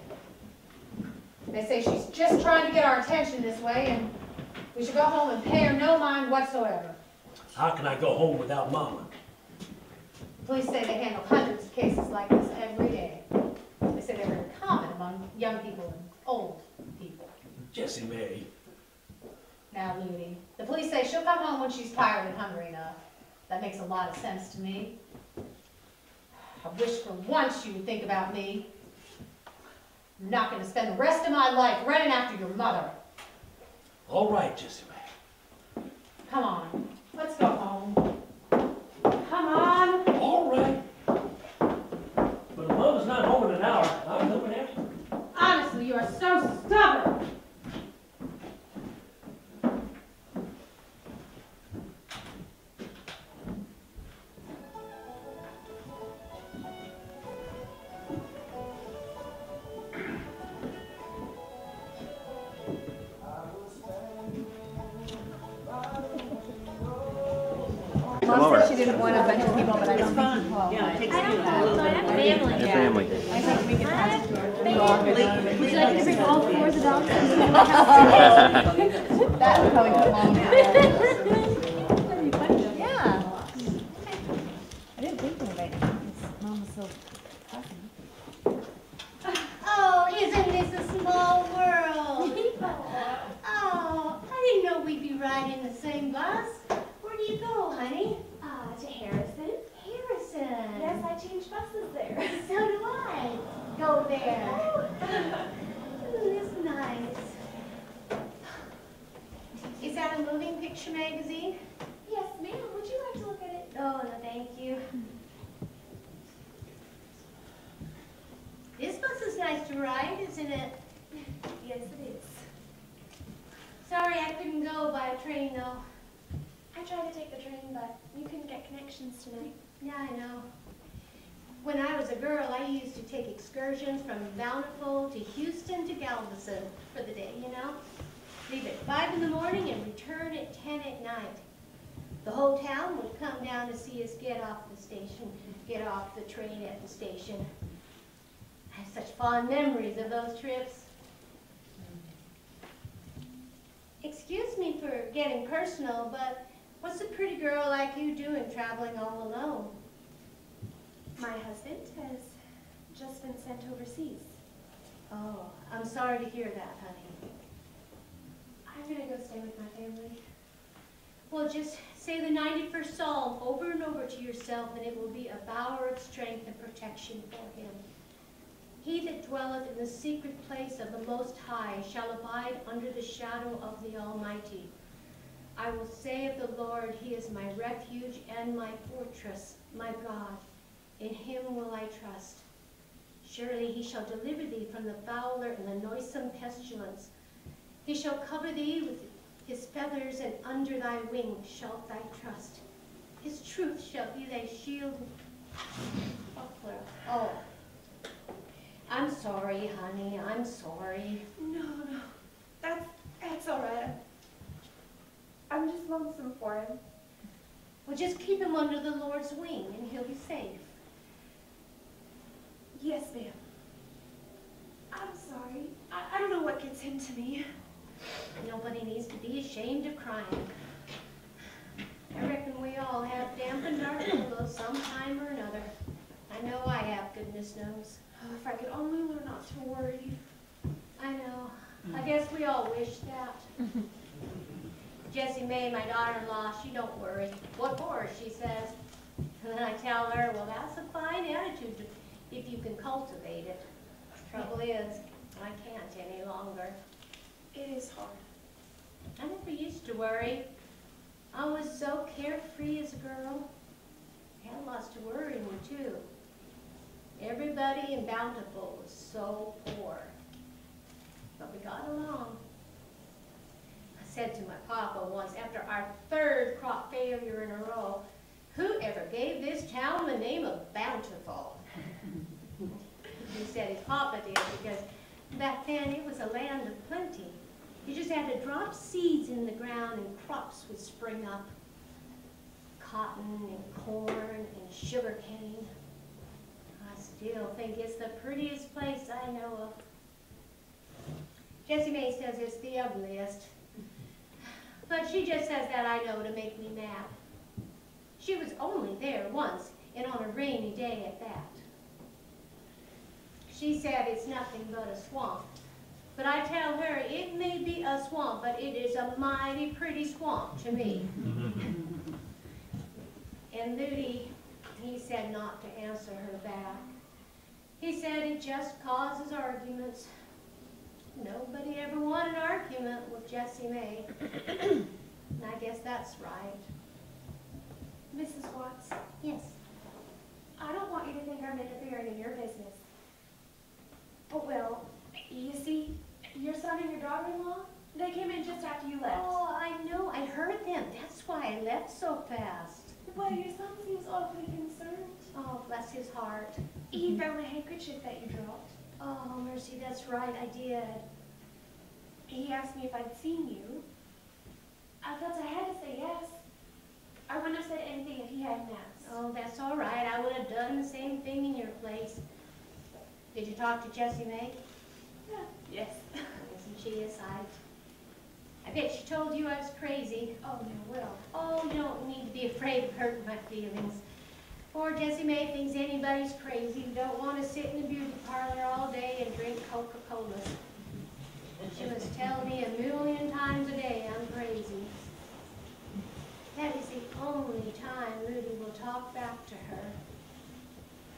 They say she's just trying to get our attention this way, and we should go home and pay her no mind whatsoever. How can I go home without Mama? The police say they handle hundreds of cases like this every day. They say they're very common among young people and old people. Jessie May. Now, Ludi, the police say she'll come home when she's tired and hungry enough. That makes a lot of sense to me. I wish for once you would think about me. I'm not going to spend the rest of my life running after your mother. All right, Jessie May. Come on, let's go home. Come on. All right. But if Mama's not home in an hour, I'm coming after her. Honestly, you are so stubborn. Come over. she didn't want a bunch of people, but I don't think she qualified. Family. I think we could pass it to her. Would you like me to bring all 4 of the dogs? That would probably put Mom down. Yeah. I didn't think of it. Mom was so fussy. Oh, isn't this a small world? Oh, I didn't know we'd be riding the same bus. Where do you go, honey? To Harrison. Harrison. Yes, I changed buses there. So do I. Go there. Isn't this nice? Is that a moving picture magazine? Yes, ma'am. Would you like to look at it? Oh, no, thank you. This bus is nice to ride, isn't it? Yes, it is. Sorry I couldn't go by a train, though. I tried to take the train, but you couldn't get connections tonight. Yeah, I know. When I was a girl, I used to take excursions from Bountiful to Houston to Galveston for the day, you know? Leave at 5 in the morning and return at 10 at night. The whole town would come down to see us get off the train at the station. I have such fond memories of those trips. Excuse me for getting personal, but what's a pretty girl like you doing traveling all alone? My husband has just been sent overseas. Oh, I'm sorry to hear that, honey. I'm gonna go stay with my family. Well, just say the 91st Psalm over and over to yourself, and it will be a bower of strength and protection for him. He that dwelleth in the secret place of the Most High shall abide under the shadow of the Almighty. I will say of the Lord, he is my refuge and my fortress, my God. In him will I trust. Surely he shall deliver thee from the fowler and the noisome pestilence. He shall cover thee with his feathers, and under thy wings shalt thou trust. His truth shall be thy shield. Buckler. Oh, I'm sorry, honey. I'm sorry. No, that's all right. I'm just lonesome for him. Well, just keep him under the Lord's wing, and he'll be safe. Yes, ma'am. I'm sorry. I don't know what gets into me. Nobody needs to be ashamed of crying. I reckon we all have dampened our pillows sometime or another. I know I have, goodness knows. Oh, if I could only learn not to worry. I know. I guess we all wish that. Jessie May, my daughter-in-law, she don't worry. What for, she says. And then I tell her, well, that's a fine attitude if you can cultivate it. Trouble is, I can't any longer. It is hard. I never used to worry. I was so carefree as a girl. I had lots to worry me, too. Everybody in Bountiful was so poor. But we got along. I said to my papa once, after our 3rd crop failure in a row, who ever gave this town the name of Bountiful? He said his papa did, because back then it was a land of plenty. You just had to drop seeds in the ground and crops would spring up. Cotton and corn and sugar cane. I still think it's the prettiest place I know of. Jessie May says it's the ugliest. But she just says that, I know, to make me mad. She was only there once, and on a rainy day at that. She said it's nothing but a swamp. But I tell her, it may be a swamp, but it is a mighty pretty swamp to me. And Ludi, he said not to answer her back. He said it just causes arguments. Nobody ever won an argument with Jessie May. And I guess that's right. Mrs. Watts, Yes. I don't want you to think I'm interfering in your business. Oh, well, you see, your son and your daughter-in-law, they came in just after you left. Oh, I know. I heard them. That's why I left so fast. Well, your son seems awfully concerned. Oh, bless his heart. He found the handkerchief that you dropped. Oh, Mercy, that's right. I did. He asked me if I'd seen you. I felt I had to say yes. I wouldn't have said anything if he hadn't asked. Oh, that's all right. I would have done the same thing in your place. Did you talk to Jessie May? Yeah. Yes. Isn't she a sight? I bet she told you I was crazy. Oh, no, Will. Oh, you don't need to be afraid of hurting my feelings. Poor Jessie May thinks anybody's crazy who don't want to sit in a beauty parlor all day and drink Coca-Colas. She must tell me 1,000,000 times a day I'm crazy. That is the only time Rudy will talk back to her.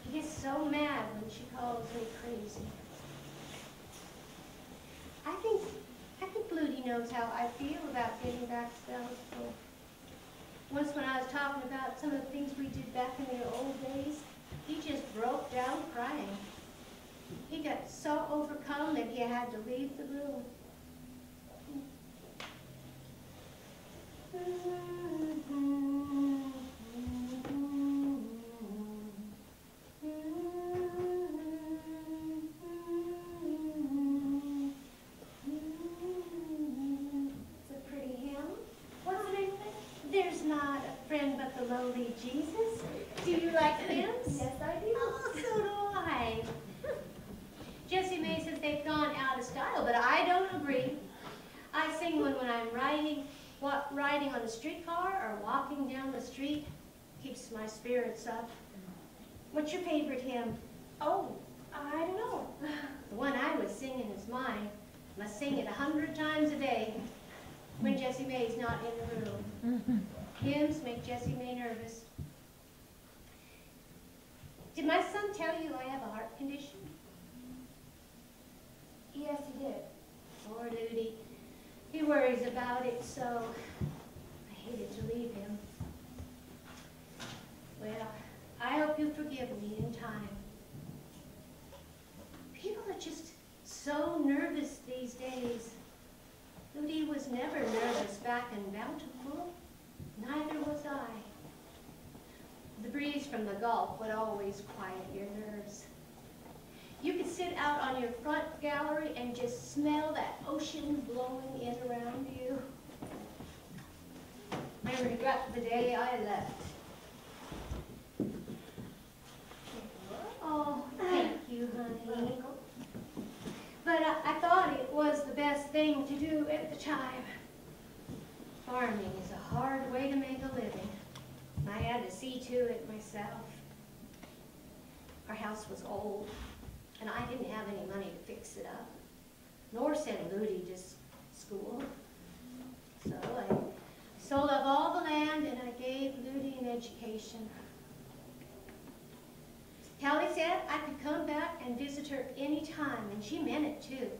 He gets so mad when she calls me crazy. I think Rudy knows how I feel about getting back to Bountiful. Once when I was talking about some of the things we did back in the old days, he just broke down crying. He got so overcome that he had to leave the room. It's a pretty hymn. What's the name of it? There's not a friend but the lowly Jesus. Do you like hymns? Yes, I do. Oh, so do I. Jessie May says they've gone out of style, but I don't agree. I sing one when I'm riding on the streetcar or walking down the street. Keeps my spirits up. What's your favorite hymn? Oh, I don't know. The one I was singing is mine. Must sing it 100 times a day when Jessie May's not in the room. Hymns make Jessie May nervous. Did my son tell you I have a heart condition? Yes, he did. Poor Rudy. He worries about it, so I hated to leave him. Well, I hope you forgive me in time. People are just so nervous these days. Rudy was never nervous back in Bountiful. Neither was I. The breeze from the Gulf would always quiet your nerves. You could sit out on your front gallery and just smell that ocean blowing in around you. I regret the day I left. Oh, thank you, honey. But I thought it was the best thing to do at the time. Farming is a hard way to make a living. I had to see to it myself. Our house was old, and I didn't have any money to fix it up, nor send Rudy to school. So I sold up all the land and I gave Rudy an education. Callie said I could come back and visit her any time, and she meant it too.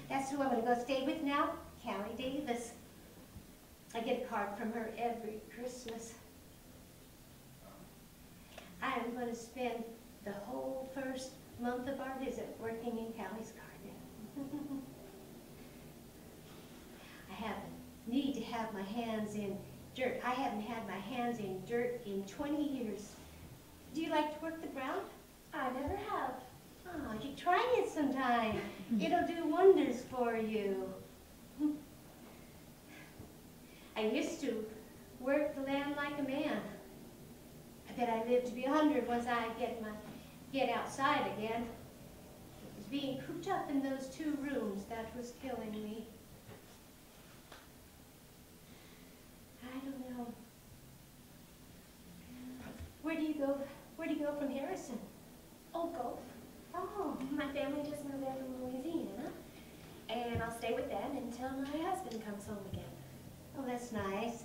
That's who I'm going to go stay with now, Callie Davis. I get a card from her every Christmas. I am going to spend the whole first month of our visit working in Callie's garden. I need to have my hands in dirt. I haven't had my hands in dirt in 20 years. Do you like to work the ground? I never have. Oh, you try it sometime. It'll do wonders for you. I used to work the land like a man. I bet I live to be 100 once I get outside again. It was being cooped up in those 2 rooms that was killing me. I don't know. Where do you go from Harrison? Old Gulf. Oh, My family just moved there from Louisiana, and I'll stay with them until my husband comes home again. oh, that's nice.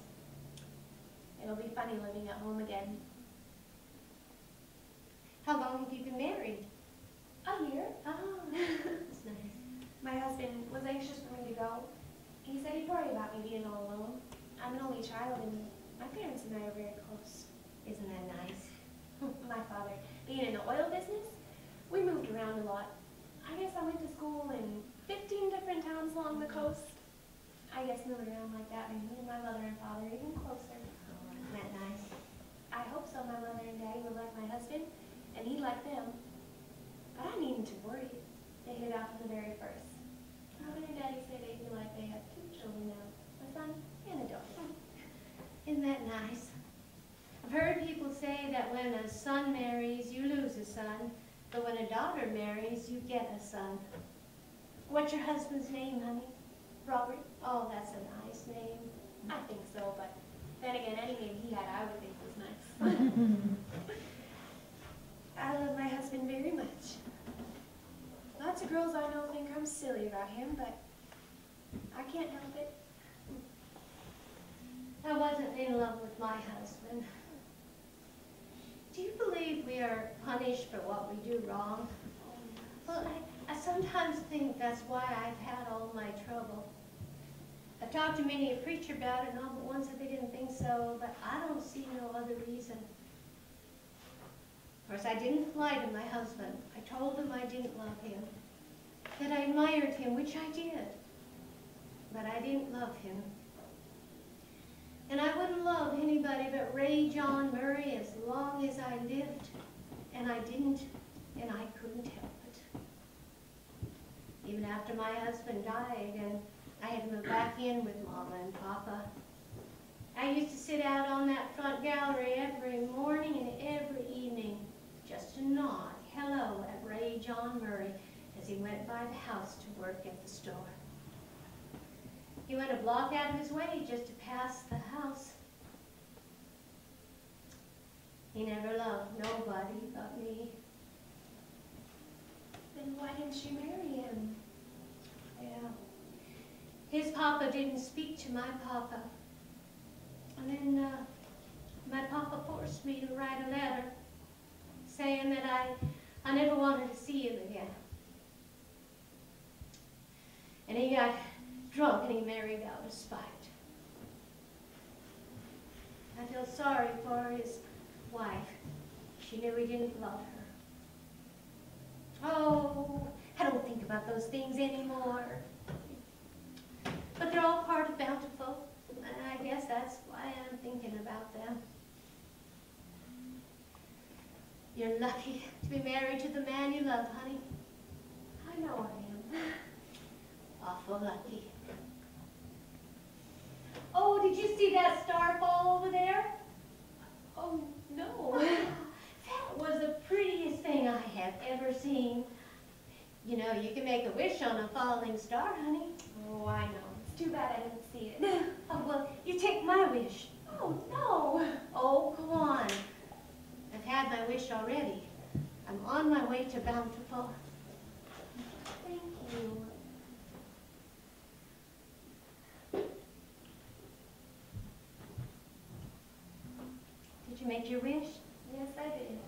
It'll be funny living at home again. How long have you been married? A year. Oh, that's nice. My husband was anxious for me to go. He said he'd worry about me being all alone. I'm an only child, and my parents and I are very close. Isn't that nice? My father, being in the oil business, we moved around a lot. I guess I went to school in 15 different towns along the coast. I guess moving around like that made me and my mother and father even closer. Oh, isn't that nice? I hope so. My mother and daddy were like my husband, and he'd like them. But I needn't to worry. They hit it out from the very first. Mother and daddy say they feel like they have 2 children now, a son and a daughter. Isn't that nice? I've heard people say that when a son marries, you lose a son, but when a daughter marries, you get a son. What's your husband's name, honey? Robert? Oh, that's a nice name. I think so, but then again, any name he had I would think was nice. I love my husband very much. Lots of girls I know think I'm silly about him, but I can't help it. I wasn't in love with my husband. Do you believe we are punished for what we do wrong? Well, I sometimes think that's why I've had all my trouble. I've talked to many a preacher about it, and all but one said they didn't think so, but I don't see no other reason. Of course, I didn't lie to my husband. I told him I didn't love him, that I admired him, which I did, but I didn't love him. And I wouldn't love anybody but Ray John Murray as long as I lived, and I didn't, and I couldn't help it. Even after my husband died, and I had moved back in with Mama and Papa, I used to sit out on that front gallery every morning and every evening just to nod hello at Ray John Murray as he went by the house to work at the store. He went a block out of his way just to pass the house. He never loved nobody but me. Then why didn't you marry him? Yeah. His papa didn't speak to my papa. And then my papa forced me to write a letter saying that I never wanted to see him again. And he got drunk and he married out of spite. I feel sorry for his wife. She knew he didn't love her. Oh, I don't think about those things anymore. But they're all part of Bountiful, and I guess that's why I'm thinking about them. You're lucky to be married to the man you love, honey. I know I am. Awful lucky. Oh, did you see that star fall over there? Oh, no. That was the prettiest thing I have ever seen. You know, you can make a wish on a falling star, honey. Oh, I know. It's too bad I didn't see it. Oh, well, you take my wish. Oh, no. Oh, come on. I've had my wish already. I'm on my way to Bountiful. Thank you. Did you make your wish? Yes, I did.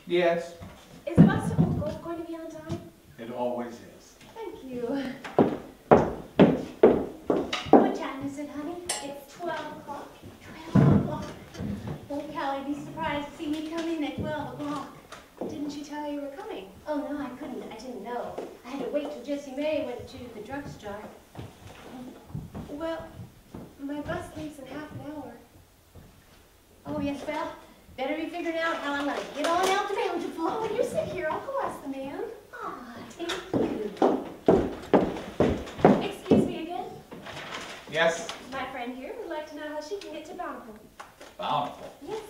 Yes. Is Bountiful Golf going to be on time? It always is. Thank you. What time is it, honey? It's 12 o'clock. 12 o'clock. Won't Callie be surprised to see me come in at 12 o'clock? Didn't she tell you were coming? Oh, no, I couldn't. I didn't know. I had to wait till Jessie May went to the drugstore. Well, My bus leaves in half an hour. Oh, yes, well, better be figuring out how I'm gonna get on out to Bountiful. Oh, you sit here. I'll go ask the man. Ah, thank you. Excuse me again. Yes? My friend here would like to know how she can get to Bountiful. Bountiful? Yes.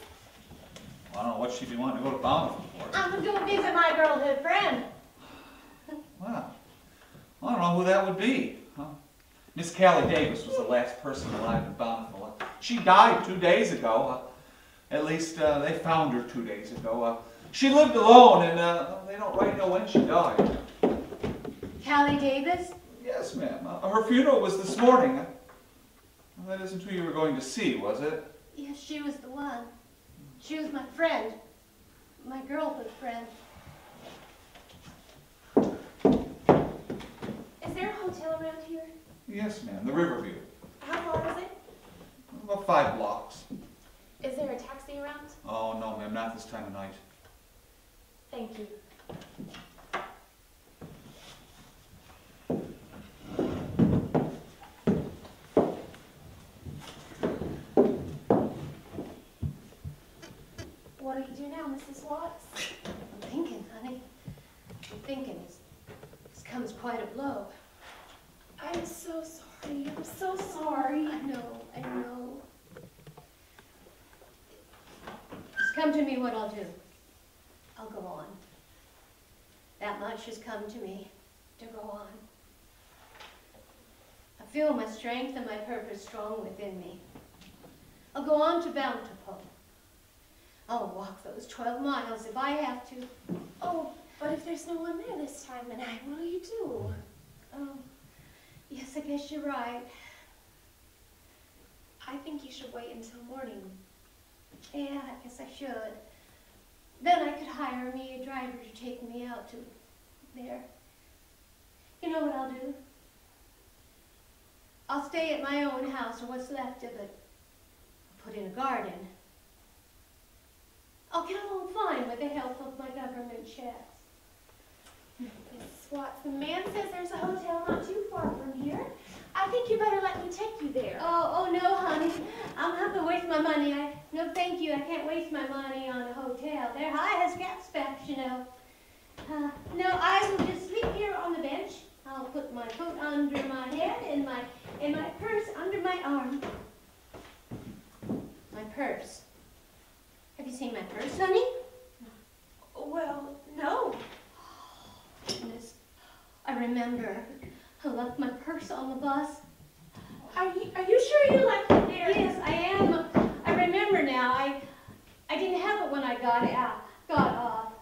I don't know what she'd be wanting to go to Bountiful for. I'm gonna go visit my girlhood friend. Well, I don't know who that would be. Huh? Miss Callie Davis was the last person alive in Bountiful. She died 2 days ago. At least they found her 2 days ago. She lived alone, and they don't right know when she died. Callie Davis? Yes, ma'am. Her funeral was this morning. That isn't who you were going to see, was it? Yes, she was the one. She was my friend. My girlhood friend. Is there a hotel around here? Yes, ma'am. The Riverview. How far is it? About 5 blocks. Is there a taxi around? Oh, no, ma'am. Not this time of night. Thank you. What do you do now, Mrs. Watts? I'm thinking, honey. I'm thinking. This comes quite a blow. I'm so sorry. I'm so sorry. I know, I know. It's come to me what I'll do. I'll go on. That much has come to me, to go on. I feel my strength and my purpose strong within me. I'll go on to Bountiful. I'll walk those 12 miles if I have to. Oh, but if there's no one there this time of night, what will you do? Oh, yes, I guess you're right. I think you should wait until morning. Yeah, I guess I should. Then I could hire me a driver to take me out to there. You know what I'll do? I'll stay at my own house, or what's left of it. I'll put in a garden. I'll get along fine with the help of my government checks. Mrs. Watts, the man says there's a hotel not too far from here. I think you better let me take you there. Oh no, honey. I'm not going to waste my money. No, thank you. I can't waste my money on a hotel. They're high as cat specs, you know. No, I will just sleep here on the bench. I'll put my coat under my head and my purse under my arm. My purse. Have you seen my purse, honey? Well, no. Goodness. I remember. I left my purse on the bus. Are you sure you left it there? Yes, I am. I remember now. I didn't have it when I got off.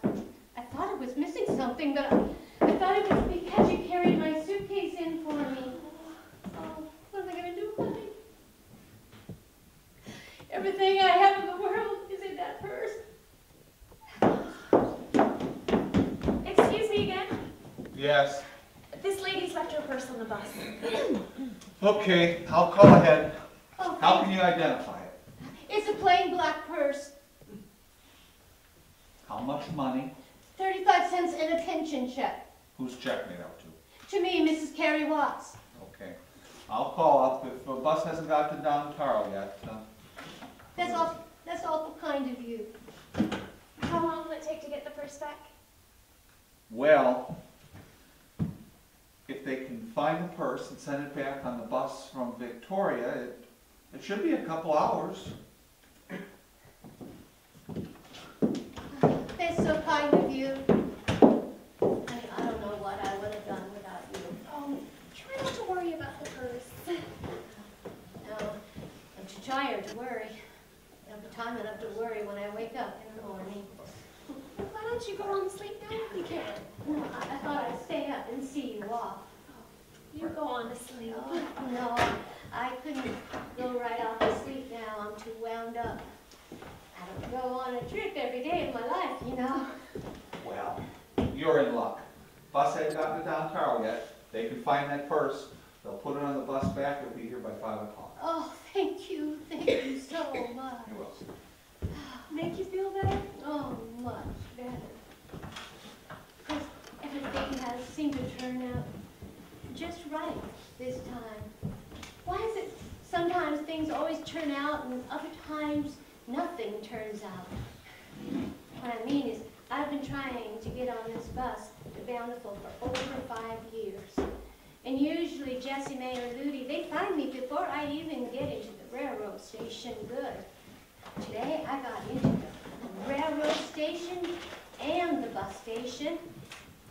I thought I was missing something, but I thought it was because you carried my suitcase in for me. Oh, what am I going to do, honey? Everything I have in the world is in that purse. Excuse me again? Yes. This lady's left her purse on the bus. Okay, I'll call ahead. Oh, How can you identify it? it's a plain black purse. How much money? 35 cents and a pension check. Who's checking it out to? To me, Mrs. Carrie Watts. Okay. I'll call up if the bus hasn't got to Downtown yet. That's awful kind of you. How long will it take to get the purse back? Well, if they can find the purse and send it back on the bus from Victoria, it should be a couple hours. That's so kind of you. I don't know what I would have done without you. Try not to worry about the purse. No, I'm too tired to worry. I don't have time enough to worry when I wake up in the morning. Why don't you go on to sleep now if you can? No, I thought I'd stay up and see you off. You go on to sleep. Oh, no, I couldn't go right off to sleep now. I'm too wound up. I don't go on a trip every day of my life, you know. Well, you're in luck. Bus hasn't gotten to Downtown yet. They can find that purse. They'll put it on the bus back. It'll be here by 5 o'clock. Oh, thank you so much. You're welcome. Make you feel better? Oh, much better. Because everything has seemed to turn out just right this time. Why is it Sometimes things always turn out, and other times nothing turns out. What I mean is, I've been trying to get on this bus to Bountiful for over 5 years. And usually Jessie May or Ludi, they find me before I even get into the railroad station good. Today I got into the railroad station and the bus station,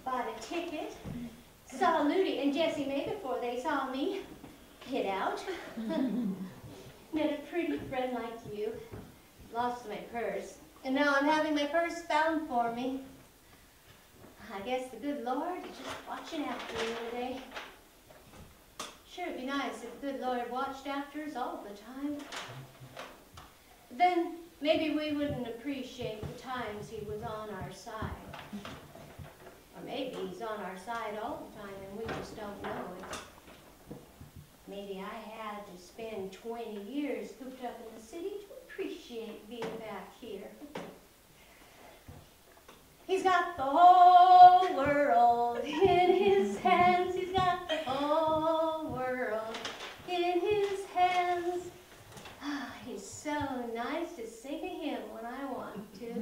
bought a ticket, saw Ludi and Jessie May before they saw me, hid out, met a pretty friend like you, lost my purse, and now I'm having my purse found for me. I guess the good Lord is just watching after me today. Sure, it'd be nice if the good Lord watched after us all the time. But then maybe we wouldn't appreciate the times he was on our side. Or maybe he's on our side all the time and we just don't know it. Maybe I had to spend 20 years cooped up in the city to appreciate being back here. He's got the whole world in his hands. He's got the whole world in his hands. Ah, he's so nice to sing a hymn when I want to.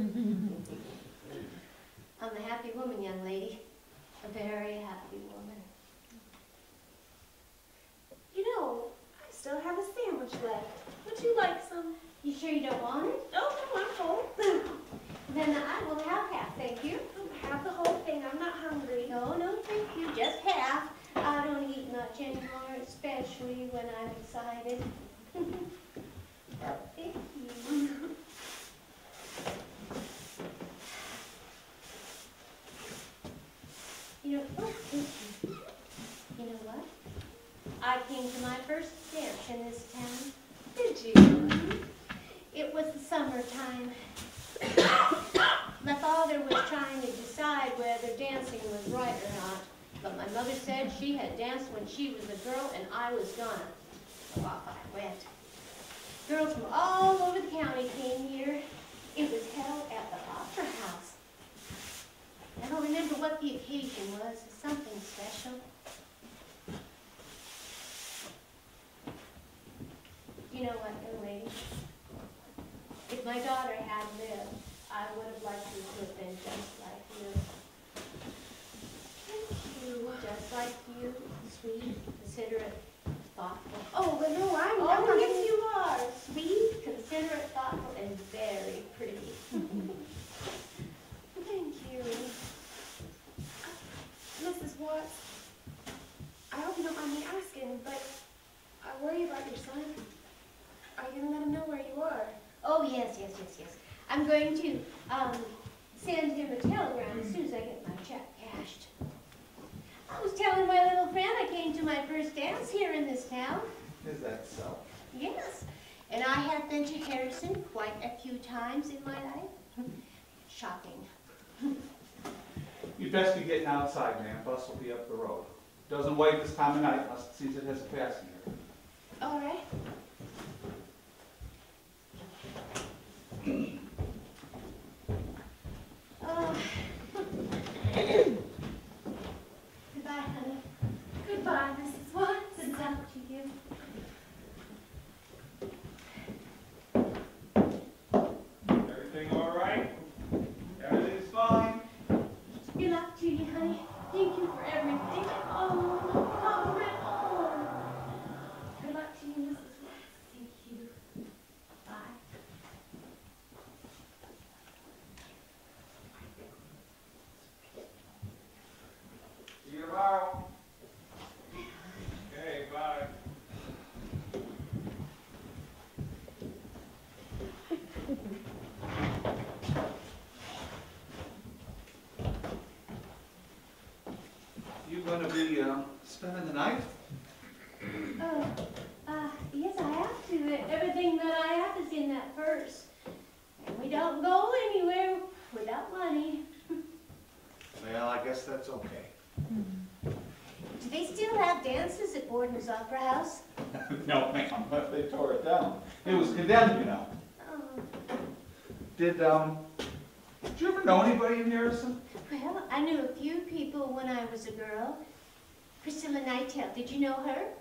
I'm a happy woman, young lady. A very happy woman. You know, I still have a sandwich left. Would you like some? You sure you don't want it? Oh, no, I'm full. Then I will have half, thank you. Have the whole thing. I'm not hungry. No, no, thank you. Just half. I don't eat much anymore, especially when I'm excited. Thank you. You know, oh, thank you. You know what? I came to my first dance in this town. Did you? It was the summertime. My father was trying to decide whether dancing was right or not, but my mother said she had danced when she was a girl and I was gonna. So off I went. Girls from all over the county came here. It was held at the Opera House. I don't remember what the occasion was, something special. You know what, young lady? If my daughter had lived, I would have liked her to have been just like you. Thank you. Just like you, sweet, considerate, thoughtful. Oh, but no, I'm Oh, not. yes, you are. Sweet, considerate, thoughtful, and very pretty. Thank you. Mrs. Watts, I hope you don't mind me asking, but I worry about your son. Are you going to let him know where you are? Oh, yes, yes, yes, yes. I'm going to send him a telegram as soon as I get my check cashed. I was telling my little friend I came to my first dance here in this town. Is that so? Yes, and I have been to Pearson quite a few times in my life. Shocking. You'd best be getting outside, ma'am. Bus will be up the road. Doesn't wait this time of night unless it sees it has a passenger. All right. Goodbye, honey. Goodbye, Mrs. Watts. Good luck to you. Everything all right? Everything's fine? Good luck to you, honey. Thank you for everything. Oh, Mama, oh. Good luck to you, Mrs. Watts. Thank you. Bye. See you tomorrow. Okay, bye. You gonna be spending the night? Yes, I have to. Everything that I have is in that purse. And we don't go anywhere without money. Well, I guess that's okay. Do they still have dances at Borden's Opera House? No, ma'am, but they tore it down. It was condemned, you know. Oh. Did you ever know anybody in Harrison? Well, I knew a few people when I was a girl. Priscilla Nightel, did you know her?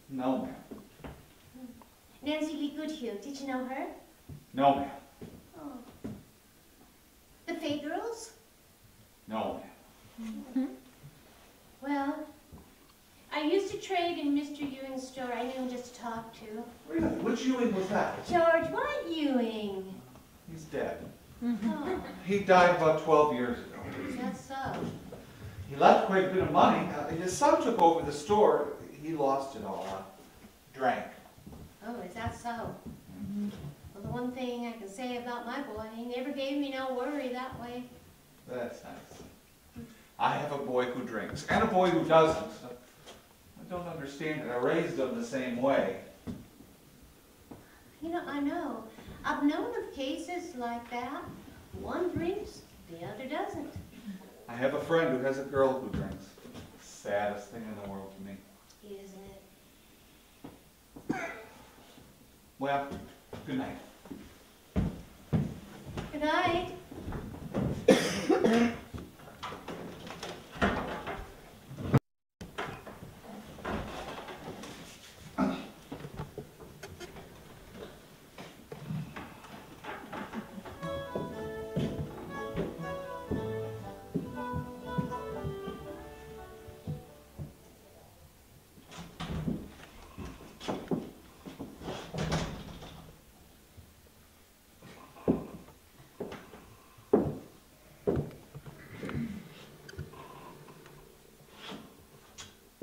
No, ma'am. Nancy Lee Goodhue. Did you know her? No, ma'am. Oh. The Fay girls? No, ma'am. Well, I used to trade in Mr. Ewing's store. I knew him just to talk to. Really? Which Ewing was that? George, what Ewing? He's dead. Oh, He died about 12 years ago. is that so? He left quite a bit of money. His son took over the store. He lost it all. Drank. Oh, is that so? Well, the one thing I can say about my boy, he never gave me no worry that way. That's nice. I have a boy who drinks and a boy who doesn't. I don't understand it. I raised them the same way. You know, I know. I've known of cases like that. One drinks, the other doesn't. I have a friend who has a girl who drinks. Saddest thing in the world to me. Isn't it? Well, good night. Good night.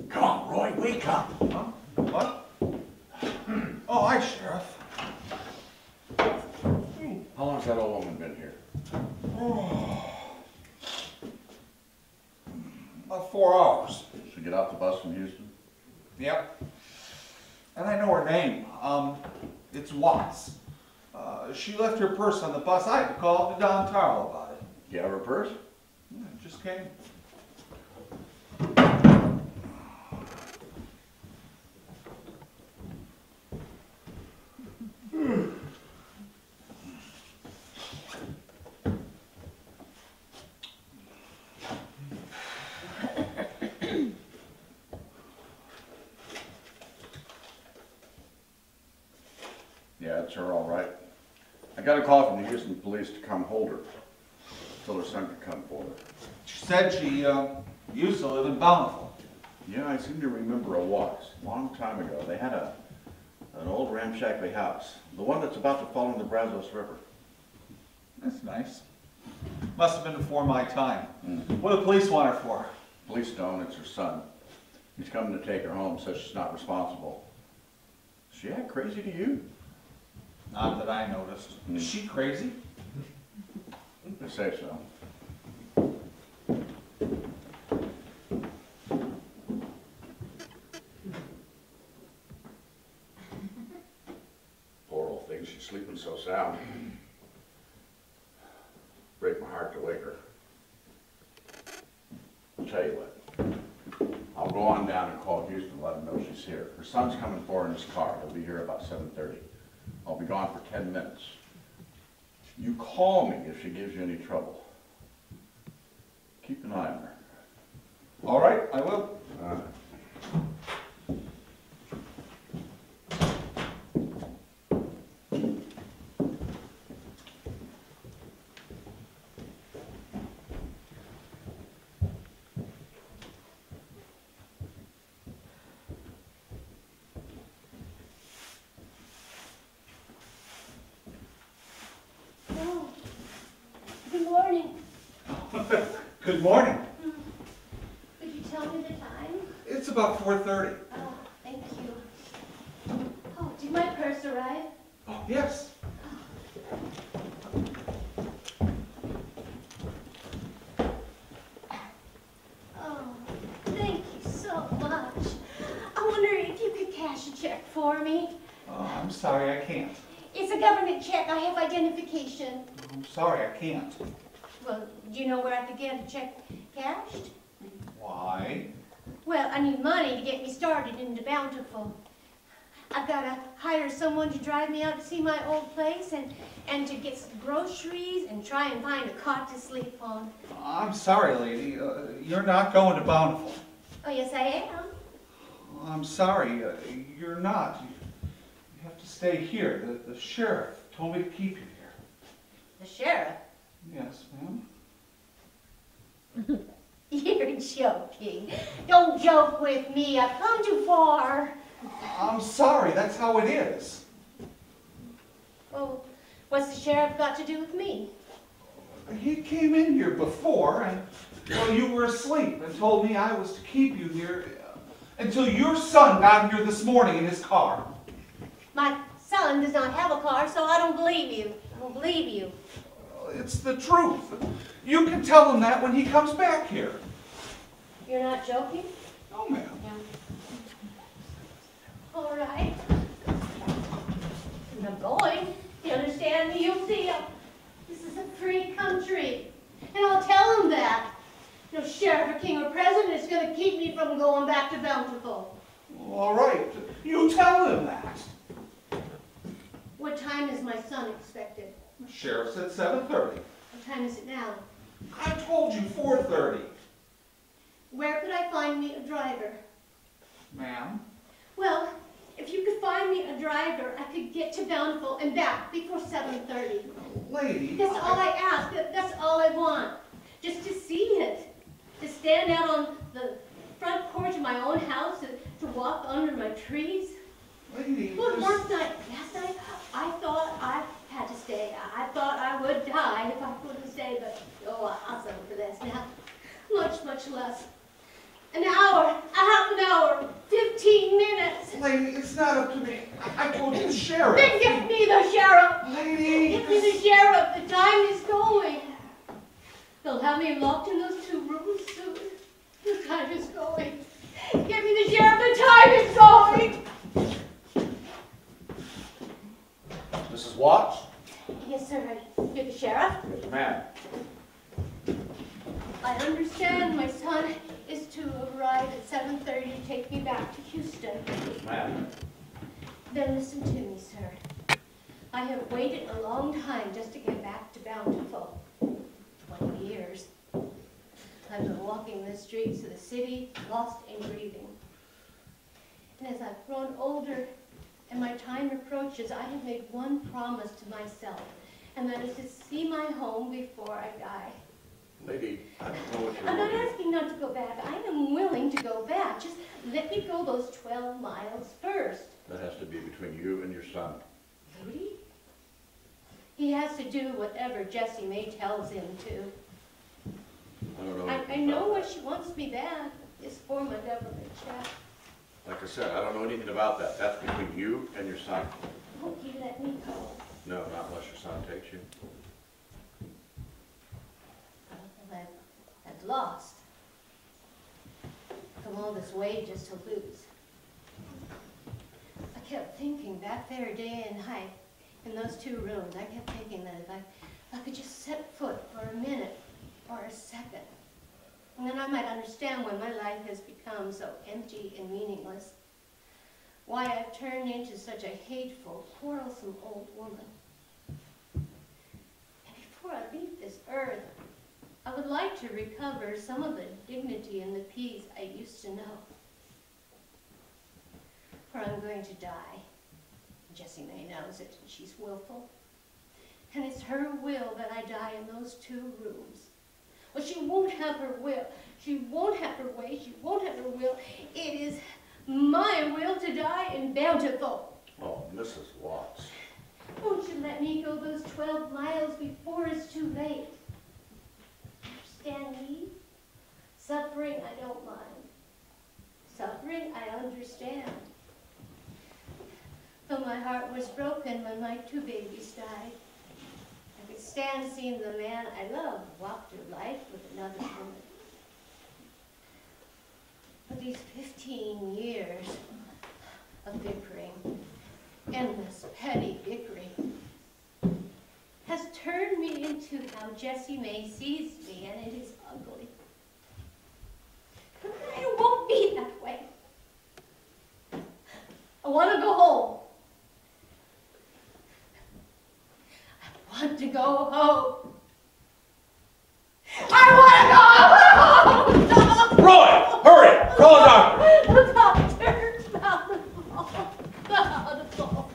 Come on, Roy, wake up. Huh? What? Oh, hi, Sheriff. How long's that old woman been here? About 4 hours. She get off the bus from Houston? Yep. And I know her name. It's Watts. She left her purse on the bus. I had to call up to Don Tarl about it. You have her purse? Yeah, it just came. Yeah, it's her all right. I got a call from the Houston police to come hold her. Told her son could come for her. She said she used to live in Bountiful. Yeah, I seem to remember a Watts. Long time ago. They had an old ramshackly house. The one that's about to fall in the Brazos River. That's nice. Must have been before my time. Mm. What do the police want her for? Police don't, it's her son. He's coming to take her home, says she's not responsible. Is she act crazy to you? Not that I noticed. Is she crazy? They say so. Poor old thing, she's sleeping so sound. Break my heart to wake her. I'll tell you what. I'll go on down and call Houston and let him know she's here. Her son's coming for her in his car. He'll be here about 7:30. I'll be gone for 10 minutes. You call me if she gives you any trouble. Keep an eye on her. All right, I will. Oh, good morning. Good morning. Could you tell me the time? It's about 4:30. Oh, thank you. Oh, did my purse arrive? Oh, yes. Oh, thank you so much. I wonder if you could cash a check for me. Oh, I'm sorry, I can't. It's a government check. I have identification. I'm sorry, I can't. Well, do you know where I could get a check cashed? Why? Well, I need money to get me started in the Bountiful. I've got to hire someone to drive me out to see my old place and to get some groceries and try and find a cot to sleep on. I'm sorry, lady. You're not going to Bountiful. Oh, yes, I am. I'm sorry, you're not. You have to stay here. The sheriff told me to keep you here. The sheriff? Yes, ma'am. You're joking. Don't joke with me. I've come too far. I'm sorry, that's how it is. Well, what's the sheriff got to do with me? He came in here before, and well, you were asleep, and told me I was to keep you here until your son got here this morning in his car. My son does not have a car, so I don't believe you. I don't believe you. It's the truth. You can tell him that when he comes back here. You're not joking? No, ma'am. All right. I'm going. You understand me? You'll see. This is a free country. And I'll tell him that. No sheriff or king or president is going to keep me from going back to Bountiful. All right. You tell him that. What time is my son expected? The sheriff said 7:30. What time is it now? I told you 4:30. Where could I find me a driver? Ma'am? Well, if you could find me a driver, I could get to Bountiful and back before 7:30. Lady. That's all I ask. That's all I want. Just to see it. To stand out on the front porch of my own house and to walk under my trees. Lady. Well, last night, I thought I had to stay. I thought I would die if I couldn't stay, but oh, I'll settle for less now. Much, much less. An hour, a half an hour, 15 minutes. Lady, it's not up to me. I told you the sheriff. Then get me the sheriff. Lady. Get me the sheriff. The time is going. They'll have me locked in those 2 rooms soon. The time is going. Get me the sheriff. The time is going. Mrs. Watts? Yes, sir. You're the sheriff? Yes, ma'am. I understand my son is to arrive at 7:30 to take me back to Houston. Yes, ma'am. Then listen to me, sir. I have waited a long time just to get back to Bountiful. 20 years. I've been walking the streets of the city, lost and grieving. And as I've grown older and my time approaches, I have made one promise to myself, and that is to see my home before I die. Lady, I don't know what you're I'm not looking asking not to go back. I am willing to go back. Just let me go those 12 miles first. That has to be between you and your son. Rudy? He has to do whatever Jessie May tells him to. I don't know. I know why she wants me back. It's for my government check. Like I said, I don't know anything about that. That's between you and your son. Won't you let me go? No, not unless your son takes you. I've lost. Come all this way just to lose. I kept thinking back there day and night in those 2 rooms. I kept thinking that if I could just set foot for a minute or a second, and then I might understand why my life has become so empty and meaningless. Why I've turned into such a hateful, quarrelsome old woman. And before I leave this earth, I would like to recover some of the dignity and the peace I used to know. For I'm going to die. Jessie May knows it, and she's willful. And it's her will that I die in those 2 rooms. Well, she won't have her will. She won't have her way. She won't have her will. It is my will to die in Bountiful. Oh, Mrs. Watts. Won't you let me go those 12 miles before it's too late? Understand me? Suffering, I don't mind. Suffering, I understand. Though my heart was broken when my 2 babies died, I could stand seeing the man I loved walk through life with another woman. But these 15 years of bickering, endless, petty bickering, has turned me into how Jessie May sees me, and it is ugly. But I won't be that way. I want to go home. I want to go home. I want to go home! Roy, hurry! Call a doctor! The doctor! Bountiful! Bountiful!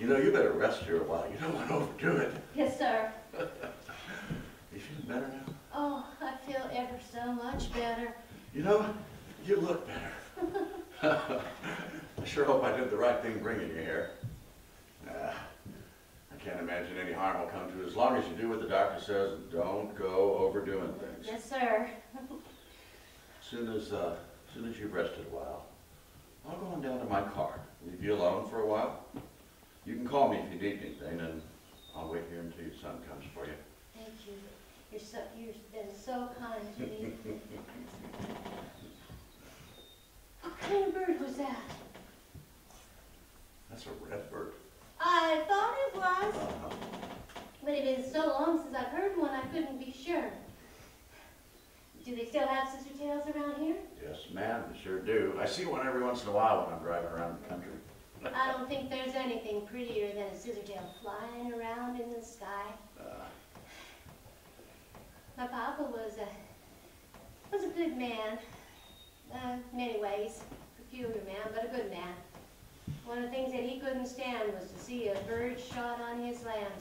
know, you better rest here a while. You don't want to overdo it. Yes, sir. You feeling better now? Oh, I feel ever so much better. You know, you look better. I sure hope I did the right thing bringing you here. I can't imagine any harm will come to it as long as you do what the doctor says and don't go overdoing things. Yes, sir. As soon as you've rested a while, I'll go on down to my car. Leave you alone for a while. You can call me if you need anything, and I'll wait here until your son comes for you. Thank you. You've been so kind to me. What kind of bird was that? That's a red bird. I thought it was, but it has been so long since I've heard one I couldn't be sure. Do they still have scissortails around here? Yes, ma'am, they sure do. I see one every once in a while when I'm driving around the country. I don't think there's anything prettier than a scissortail flying around in the sky. My papa was a good man, many ways. Peculiar man, but a good man. One of the things that he couldn't stand was to see a bird shot on his land.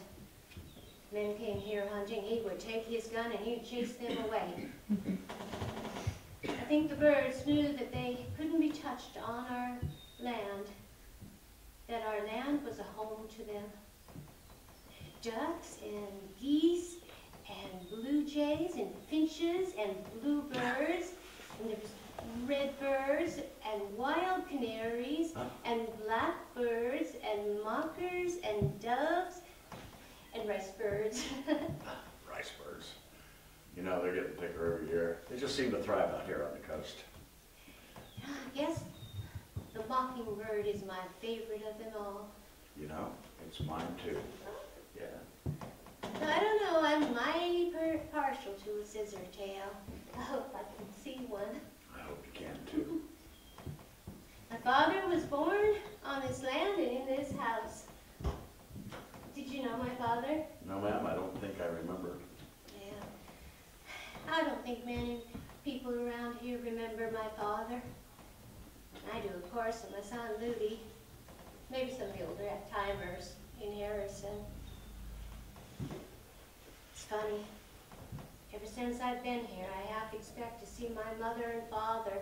Men came here hunting, he would take his gun and he'd chase them away. I think the birds knew that they couldn't be touched on our land, that our land was a home to them. Ducks and geese and blue jays and finches and bluebirds, and there was redbirds and wild canaries and blackbirds and mockers and doves and rice birds. Rice birds. You know, they're getting thicker every year. They just seem to thrive out here on the coast. I guess the mockingbird is my favorite of them all. You know, it's mine too. Yeah. I don't know, I'm mighty partial to a scissortail. I hope I can see one. I hope you can too. My father was born on this land and in this house. Did you know my father? No, ma'am, I don't think I remember. Yeah. I don't think many people around here remember my father. I do, of course, and my son, Ludi. Maybe some of the older timers in Harrison. It's funny. Ever since I've been here, I half expect to see my mother and father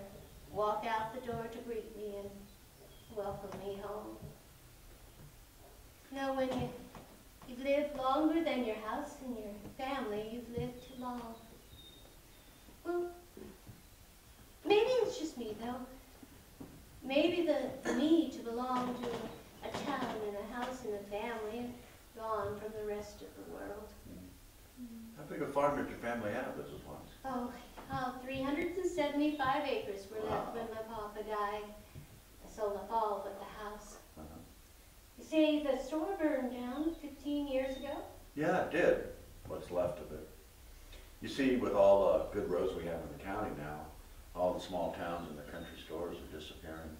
walk out the door to greet me and welcome me home. You know, when you've lived longer than your house and your family, you've lived too long. Well, maybe it's just me, though. Maybe the need to belong to a town and a house and a family gone from the rest of the world. How big a farm did your family have, Mrs. Watts? Oh, 375 acres were left when my papa died. I sold off all but the house. You see, the store burned down 15 years ago. Yeah, it did. What's left of it. You see, with all the good roads we have in the county now, all the small towns and the country stores are disappearing.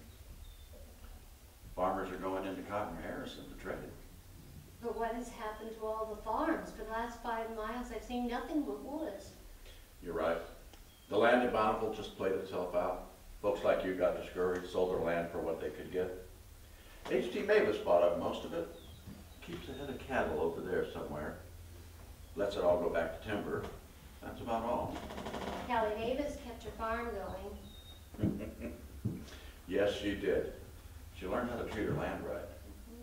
Farmers are going into Cotton Harrison to trade. But what has happened to all the farms? For the last 5 miles, I've seen nothing but woods. You're right. The land at Bountiful just played itself out. Folks like you got discouraged, sold their land for what they could get. H.T. Mavis bought up most of it. Keeps a head of cattle over there somewhere. Lets it all go back to timber. That's about all. Callie Mavis kept her farm going. Yes, she did. She learned how to treat her land right.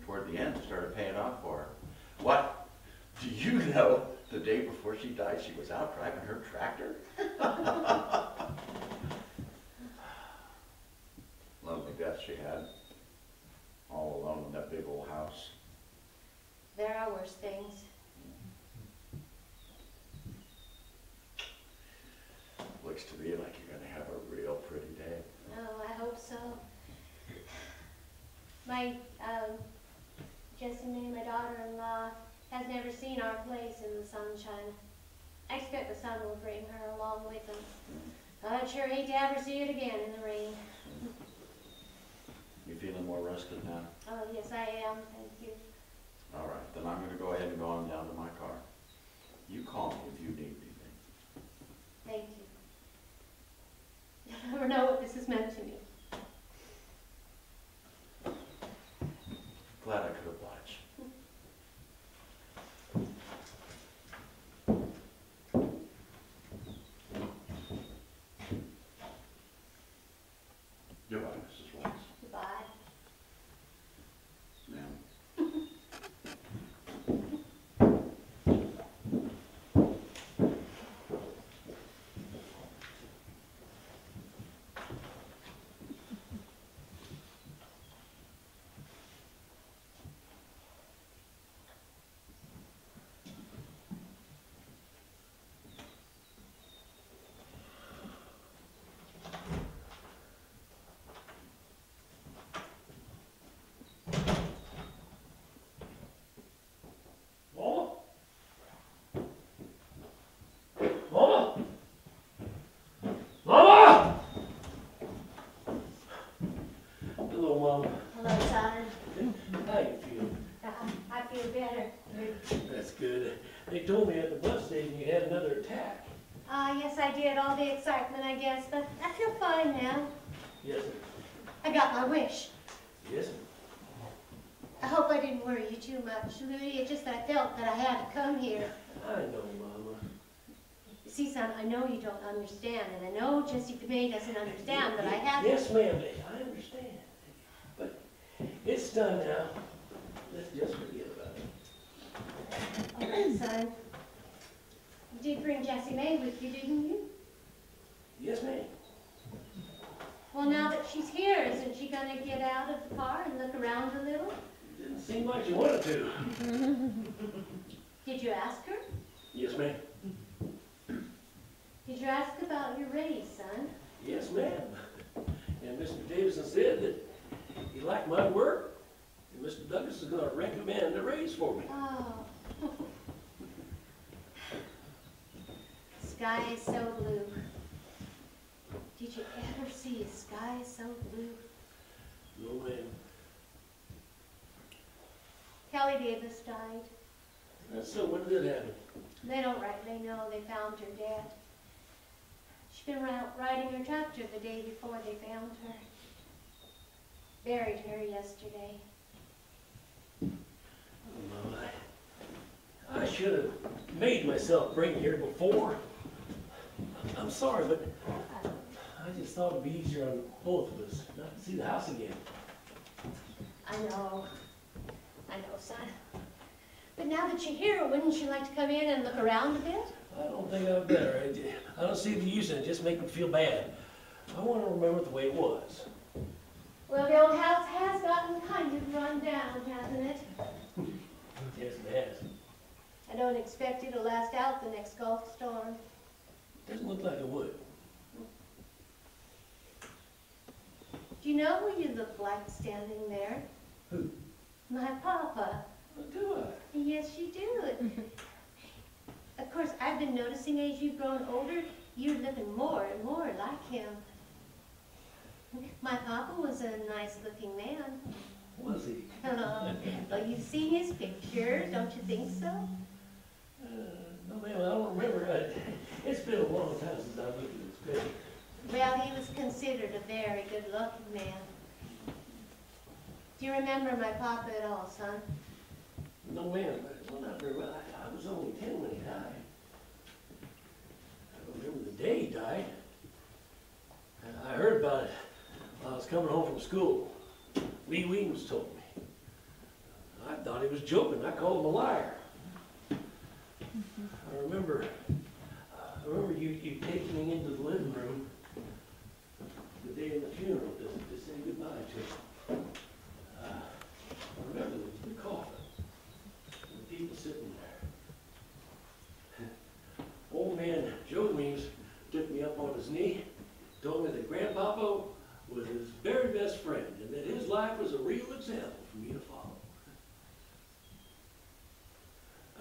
Toward the end, it started paying off for her. What? Do you know the day before she died, she was out driving her tractor? Lonely death she had. All alone in that big old house. There are worse things. Looks to me like you're going to have a real pretty day. Oh, I hope so. My, Jessamine, my daughter-in-law, has never seen our place in the sunshine. I expect the sun will bring her along with him. I'd sure hate to have her see it again in the rain. You feeling more rested now? Oh, yes, I am. Thank you. All right, then I'm going to go ahead and go on down to my car. You call me if you need anything. Thank you. You'll never know what this has meant to me. Glad I could oblige. Yes, but I feel fine now. Yes, sir. I got my wish. Yes, sir. I hope I didn't worry you too much, Louie. It's just that I felt that I had to come here. I know, Mama. See, son, I know you don't understand, and I know Jesse May doesn't understand, but I have to. Yes, ma'am, I understand. But it's done now. Let's just forget about it. All right, son. You did bring Jessie May with you, didn't you? Yes, ma'am. Well, now that she's here, isn't she going to get out of the car and look around a little? Didn't seem like you wanted to. Did you ask her? Yes, ma'am. Did you ask about your raise, son? Yes, ma'am. And Mr. Davison said that he liked my work, and Mr. Douglas is going to recommend a raise for me. Oh. Sky is so blue. Did you ever see a sky so blue? No, ma'am. Kelly Davis died. And so when did it happen? They don't rightly know. They found her dead. She'd been riding her tractor the day before they found her. Buried her yesterday. Oh, Mama, I should have made myself bring here before. I'm sorry, but I just thought it'd be easier on both of us not to see the house again. I know, son. But now that you're here, wouldn't you like to come in and look around a bit? I don't think I'd better. I don't see the use in it. Just make me feel bad. I want to remember it the way it was. Well, the old house has gotten kind of run down, hasn't it? Yes, it has. I don't expect it'll last out the next Gulf storm. Doesn't look like it would. Do you know who you look like standing there? Who? My papa. Well, do I? Yes, you do. Of course, I've been noticing as you've grown older, you're looking more and more like him. My papa was a nice-looking man. Was he? Well, you've seen his picture, don't you think so? No, ma'am, I don't remember. It's been a long time since I've looked at his picture. Well, he was considered a very good-looking man. Do you remember my papa at all, son? No, ma'am. Well, not very well. I was only 10 when he died. I remember the day he died. I heard about it while I was coming home from school. Lee Weems told me. I thought he was joking. I called him a liar. I remember you taking me into the living room the day of the funeral to say goodbye to him. I remember the coffin, and the people sitting there. Old man Joe Weems took me up on his knee, told me that Grandpapa was his very best friend, and that his life was a real example for me to follow.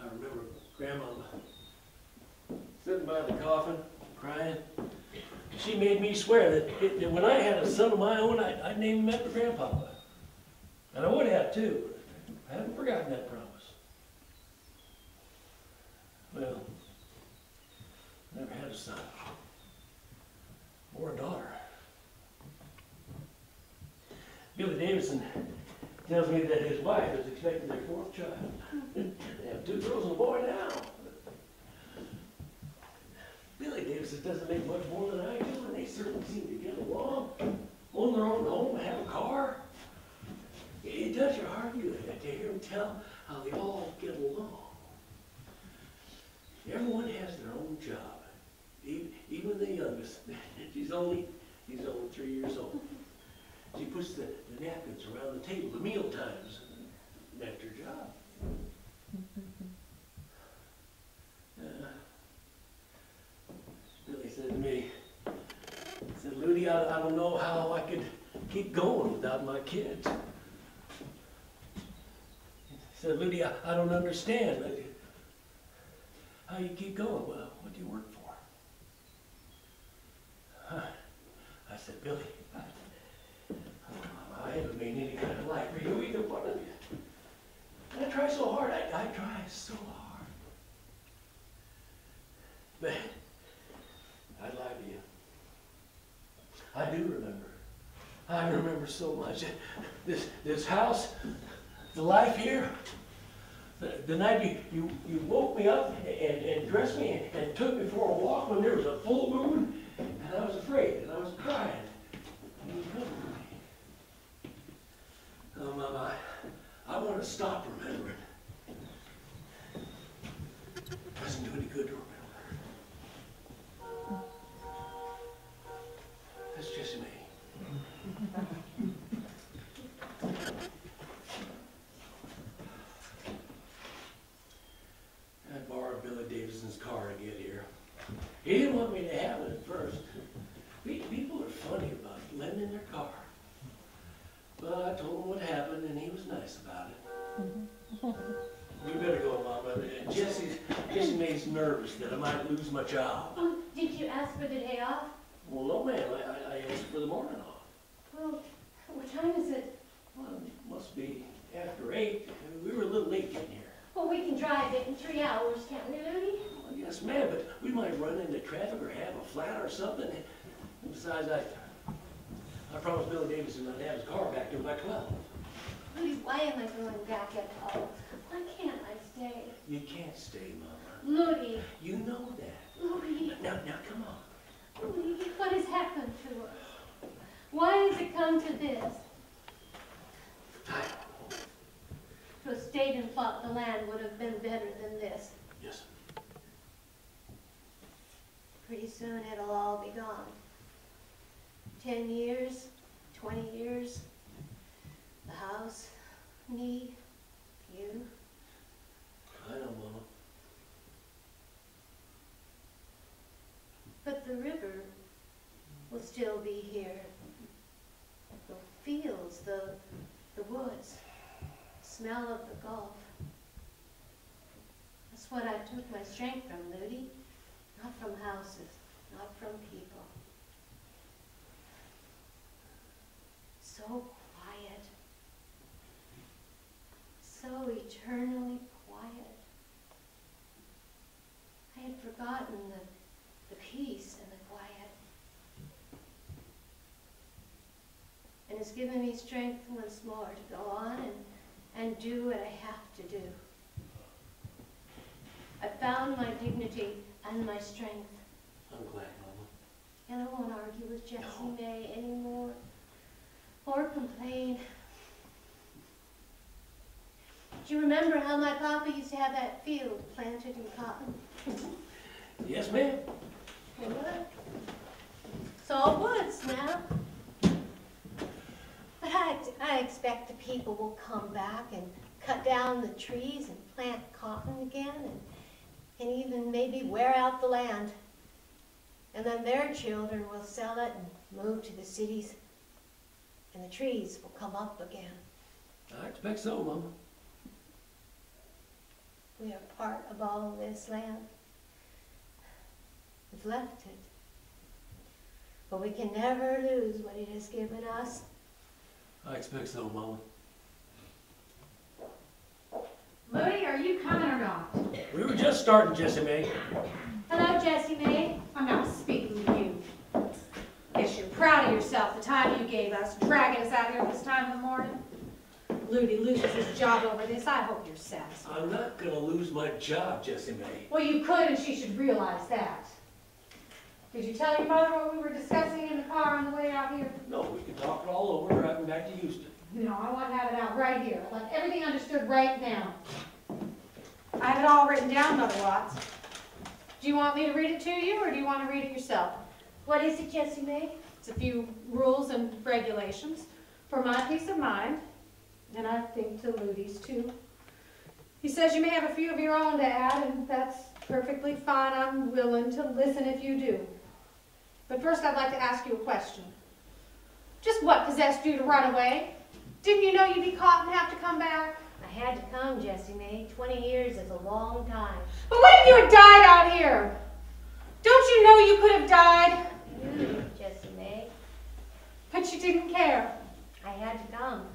I remember Grandmama sitting by the coffin, crying. She made me swear that when I had a son of my own, I'd name him after Grandpapa. And I would have too. I haven't forgotten that promise. Well, I never had a son. Or a daughter. Billy Davison tells me that his wife is expecting their 4th child. They have 2 girls and a boy now. Billy Davison doesn't make much more than I do, and they certainly seem to get along, own their own home, have a car. It does your heart good to hear them tell how they all get along. Everyone has their own job, even the youngest. He's only 3 years old. She puts the napkins around the table at meal times. That's her job. Billy said to me, he said, Ludi, I don't know how I could keep going without my kids. He said, Ludi, I don't understand how you keep going. Well, what do you work for? I said, Billy, I haven't made any kind of life for you, either one of you. And I try so hard. I try so hard. But I'd lie to you. I do remember. I remember so much. This house, the life here, the night you woke me up and dressed me and took me for a walk when there was a full moon, and I was afraid and I was crying. And you comforted me. Oh, Mama, I want to stop remembering. It doesn't do any good to remember. That's just me. I borrowed Billy Davison's car to get here. He didn't want me to have it at first. People are funny about lending their car. But I told him what happened, and he was nice about it. We better go, Mama. Jessie Mae's nervous that I might lose my job. Oh, did you ask for the day off? Well, no, ma'am. I asked for the morning off. Well, what time is it? Well, it must be after 8. We were a little late getting here. Well, we can drive it in 3 hours, can't we, Ludi? Well, yes, ma'am, but we might run into traffic or have a flat or something. And besides, I promised Billy Davison I'd have his car back there by 12. Ludi, why am I going back at all? Why can't I stay? You can't stay, Mama. Ludi. You know that. Ludi. Now, come on. Ludi, what has happened to us? Why has it come to this? I To have stayed and fought the land would have been better than this. Yes. Pretty soon it'll all be gone. 10 years, 20 years, the house, me, you. I know, Mama. But the river will still be here. The fields, the woods, smell of the Gulf. That's what I took my strength from, Ludi. Not from houses, not from people. So quiet. So eternally quiet. I had forgotten the peace and the quiet. And it's given me strength once more to go on and do what I have to do. I found my dignity and my strength. I'm glad, Mama. And I won't argue with Jessie Mae anymore or complain. Do you remember how my papa used to have that field planted in cotton? Yes, ma'am. It was. It's all woods now. But I expect the people will come back and cut down the trees and plant cotton again and even maybe wear out the land. And then their children will sell it and move to the cities, and the trees will come up again. I expect so, Mama. We are part of all this land. We've left it. But we can never lose what it has given us. I expect so, Mama. Louie, are you coming or not? We were just starting, Jessie Mae. Hello, Jessie Mae. I'm not speaking to you. Guess you're proud of yourself, the time you gave us, dragging us out here this time in the morning. Ludi loses his job over this. I hope you're satisfied. I'm not going to lose my job, Jessie Mae. Well, you could, and she should realize that. Did you tell your mother what we were discussing in the car on the way out here? No, we can talk it all over driving back to Houston. No, I want to have it out right here. I'd like everything understood right now. I have it all written down, Mother Watts. Do you want me to read it to you, or do you want to read it yourself? What is it, Jessie Mae? It's a few rules and regulations for my peace of mind, and I think to Ludi's too. He says you may have a few of your own to add, and that's perfectly fine. I'm willing to listen if you do. But first I'd like to ask you a question. Just what possessed you to run away? Didn't you know you'd be caught and have to come back? I had to come, Jessie Mae. 20 years is a long time. But what if you had died out here? Don't you know you could have died? You did, Jessie Mae. But you didn't care. I had to come.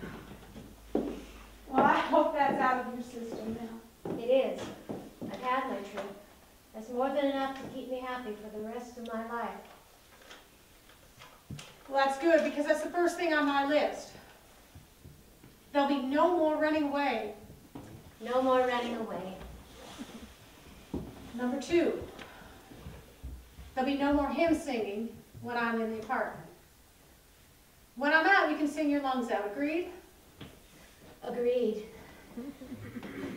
Well, I hope that's out of your system now. It is. I've had my trip. That's more than enough to keep me happy for the rest of my life. Well, that's good, because that's the first thing on my list. There'll be no more running away. No more running away. Number 2, there'll be no more hymn singing when I'm in the apartment. When I'm out, you can sing your lungs out. Agreed? Agreed.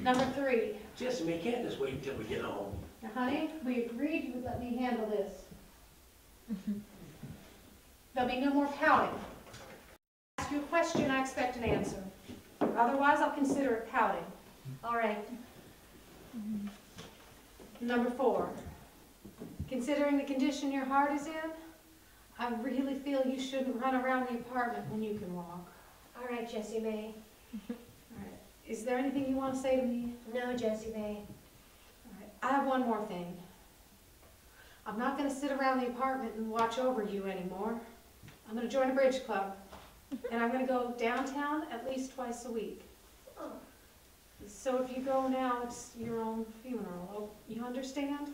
Number 3, Jessie, we can't just wait until we get home. now, honey, we agreed you would let me handle this. There'll be no more pouting. Ask you a question, I expect an answer. Otherwise, I'll consider it pouting. All right. Number 4, considering the condition your heart is in, I really feel you shouldn't run around the apartment when you can walk. All right, Jessie May. All right. Is there anything you want to say to me? No, Jessie May. All right. I have one more thing. I'm not going to sit around the apartment and watch over you anymore. I'm going to join a bridge club, and I'm going to go downtown at least twice a week. Oh. So if you go now, it's your own funeral. Oh, you understand?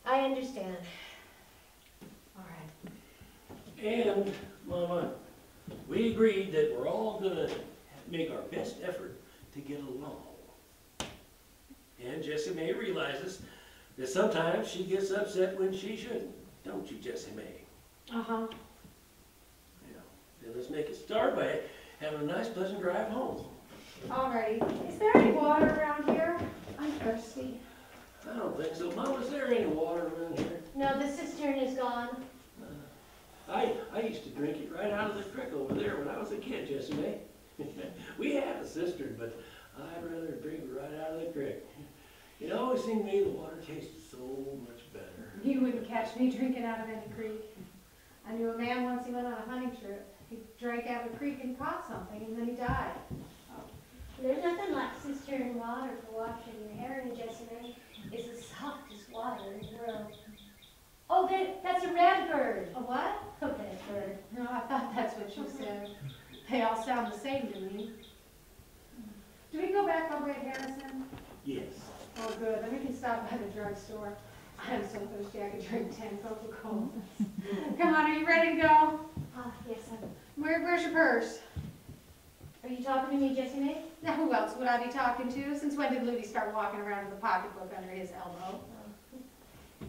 I understand. All right. And, Mama, we agreed that we're all gonna make our best effort to get along. And Jessie May realizes that sometimes she gets upset when she shouldn't. Don't you, Jessie May? Uh-huh. Yeah. Then let's make it start by having a nice, pleasant drive home. Alrighty. Is there any water around here? I'm thirsty. I don't think so. Mama, is there any water around here? No, the cistern is gone. I used to drink it right out of the creek over there when I was a kid, Jessie May. We had a cistern, but I'd rather drink it right out of the creek. It always seemed to me the water tasted so much better. You wouldn't catch me drinking out of any creek. I knew a man once, he went on a hunting trip. He drank out of a creek and caught something, and then he died. There's nothing like cistern water for washing your hair in, Jessie May. It's the softest water in the world. Oh, that's a redbird. A what? A redbird. No, I thought that's what you said. They all sound the same to me. Do we go back over at Harrison? Yes. Oh, good. Then we can stop by the drugstore. I'm so thirsty I could drink 10 Coca-Colas. Come on, are you ready to go? Yes, Where's your purse? Are you talking to me, Jessie May? Now, who else would I be talking to? Since when did Ludi start walking around with a pocketbook under his elbow?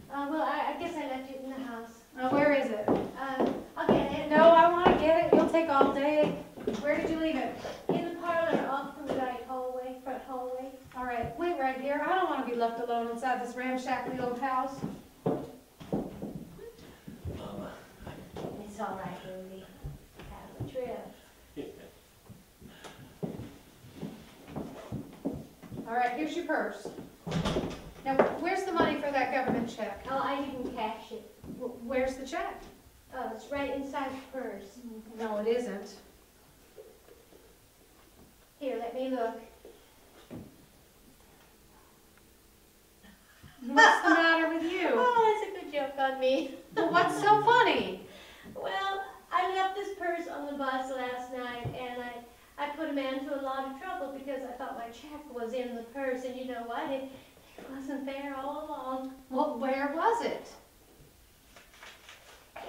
Well, I guess I left it in the house. Where is it? I'll get it. No, I want to get it. You'll take all day. Where did you leave it? In the parlor, off from the right hallway, front hallway. All right, wait right here. I don't want to be left alone inside this ramshackly old house. Mama. It's all right, Lily. Have a trip. All right, here's your purse. Now, where's the money for that government check? Oh, I didn't cash it. Where's the check? Oh, it's right inside the purse. No, it isn't. Here, let me look. What's the matter with you? Oh, that's a good joke on me. Well, what's so funny? Well, I left this purse on the bus last night, and I put a man to a lot of trouble because I thought my check was in the purse, and you know what? It wasn't there all along. Well, where was it?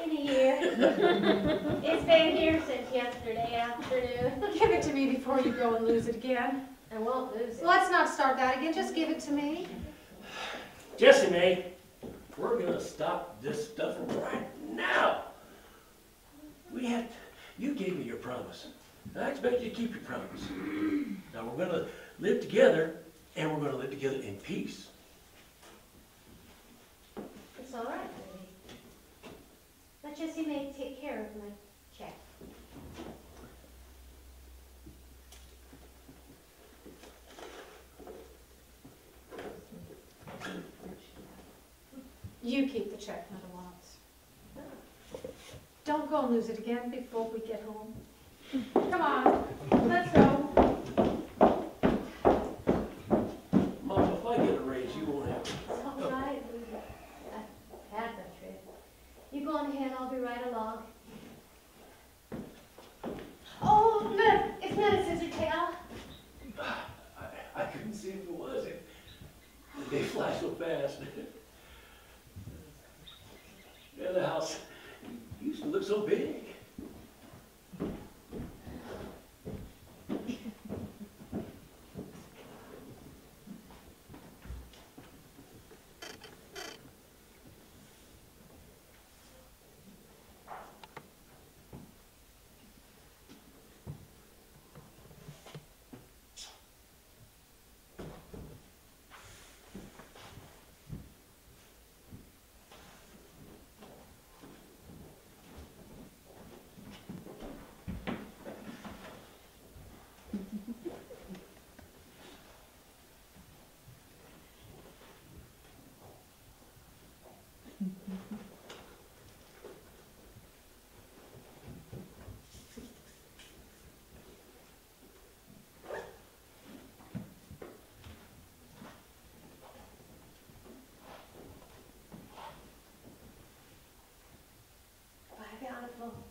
In here. It's been here since yesterday afternoon. Give it to me before you go and lose it again. I won't lose it. Let's not start that again. Just give it to me. Jessie May, we're gonna stop this stuff right now. You gave me your promise. I expect you to keep your promise. Now we're gonna live together, and we're gonna live together in peace. It's all right, baby. Let Jessie May take care of my check. You keep the check, not a loss. Don't go and lose it again before we get home. Come on, let's go. Mom, if I get a raise, you won't have to. It's all right, Lily. I've had that trip. You go on ahead, I'll be right along. Oh, look, it's not a scissor tail. I couldn't see if it was. They fly so fast. Yeah, the house used to look so big. Bye, Bountiful.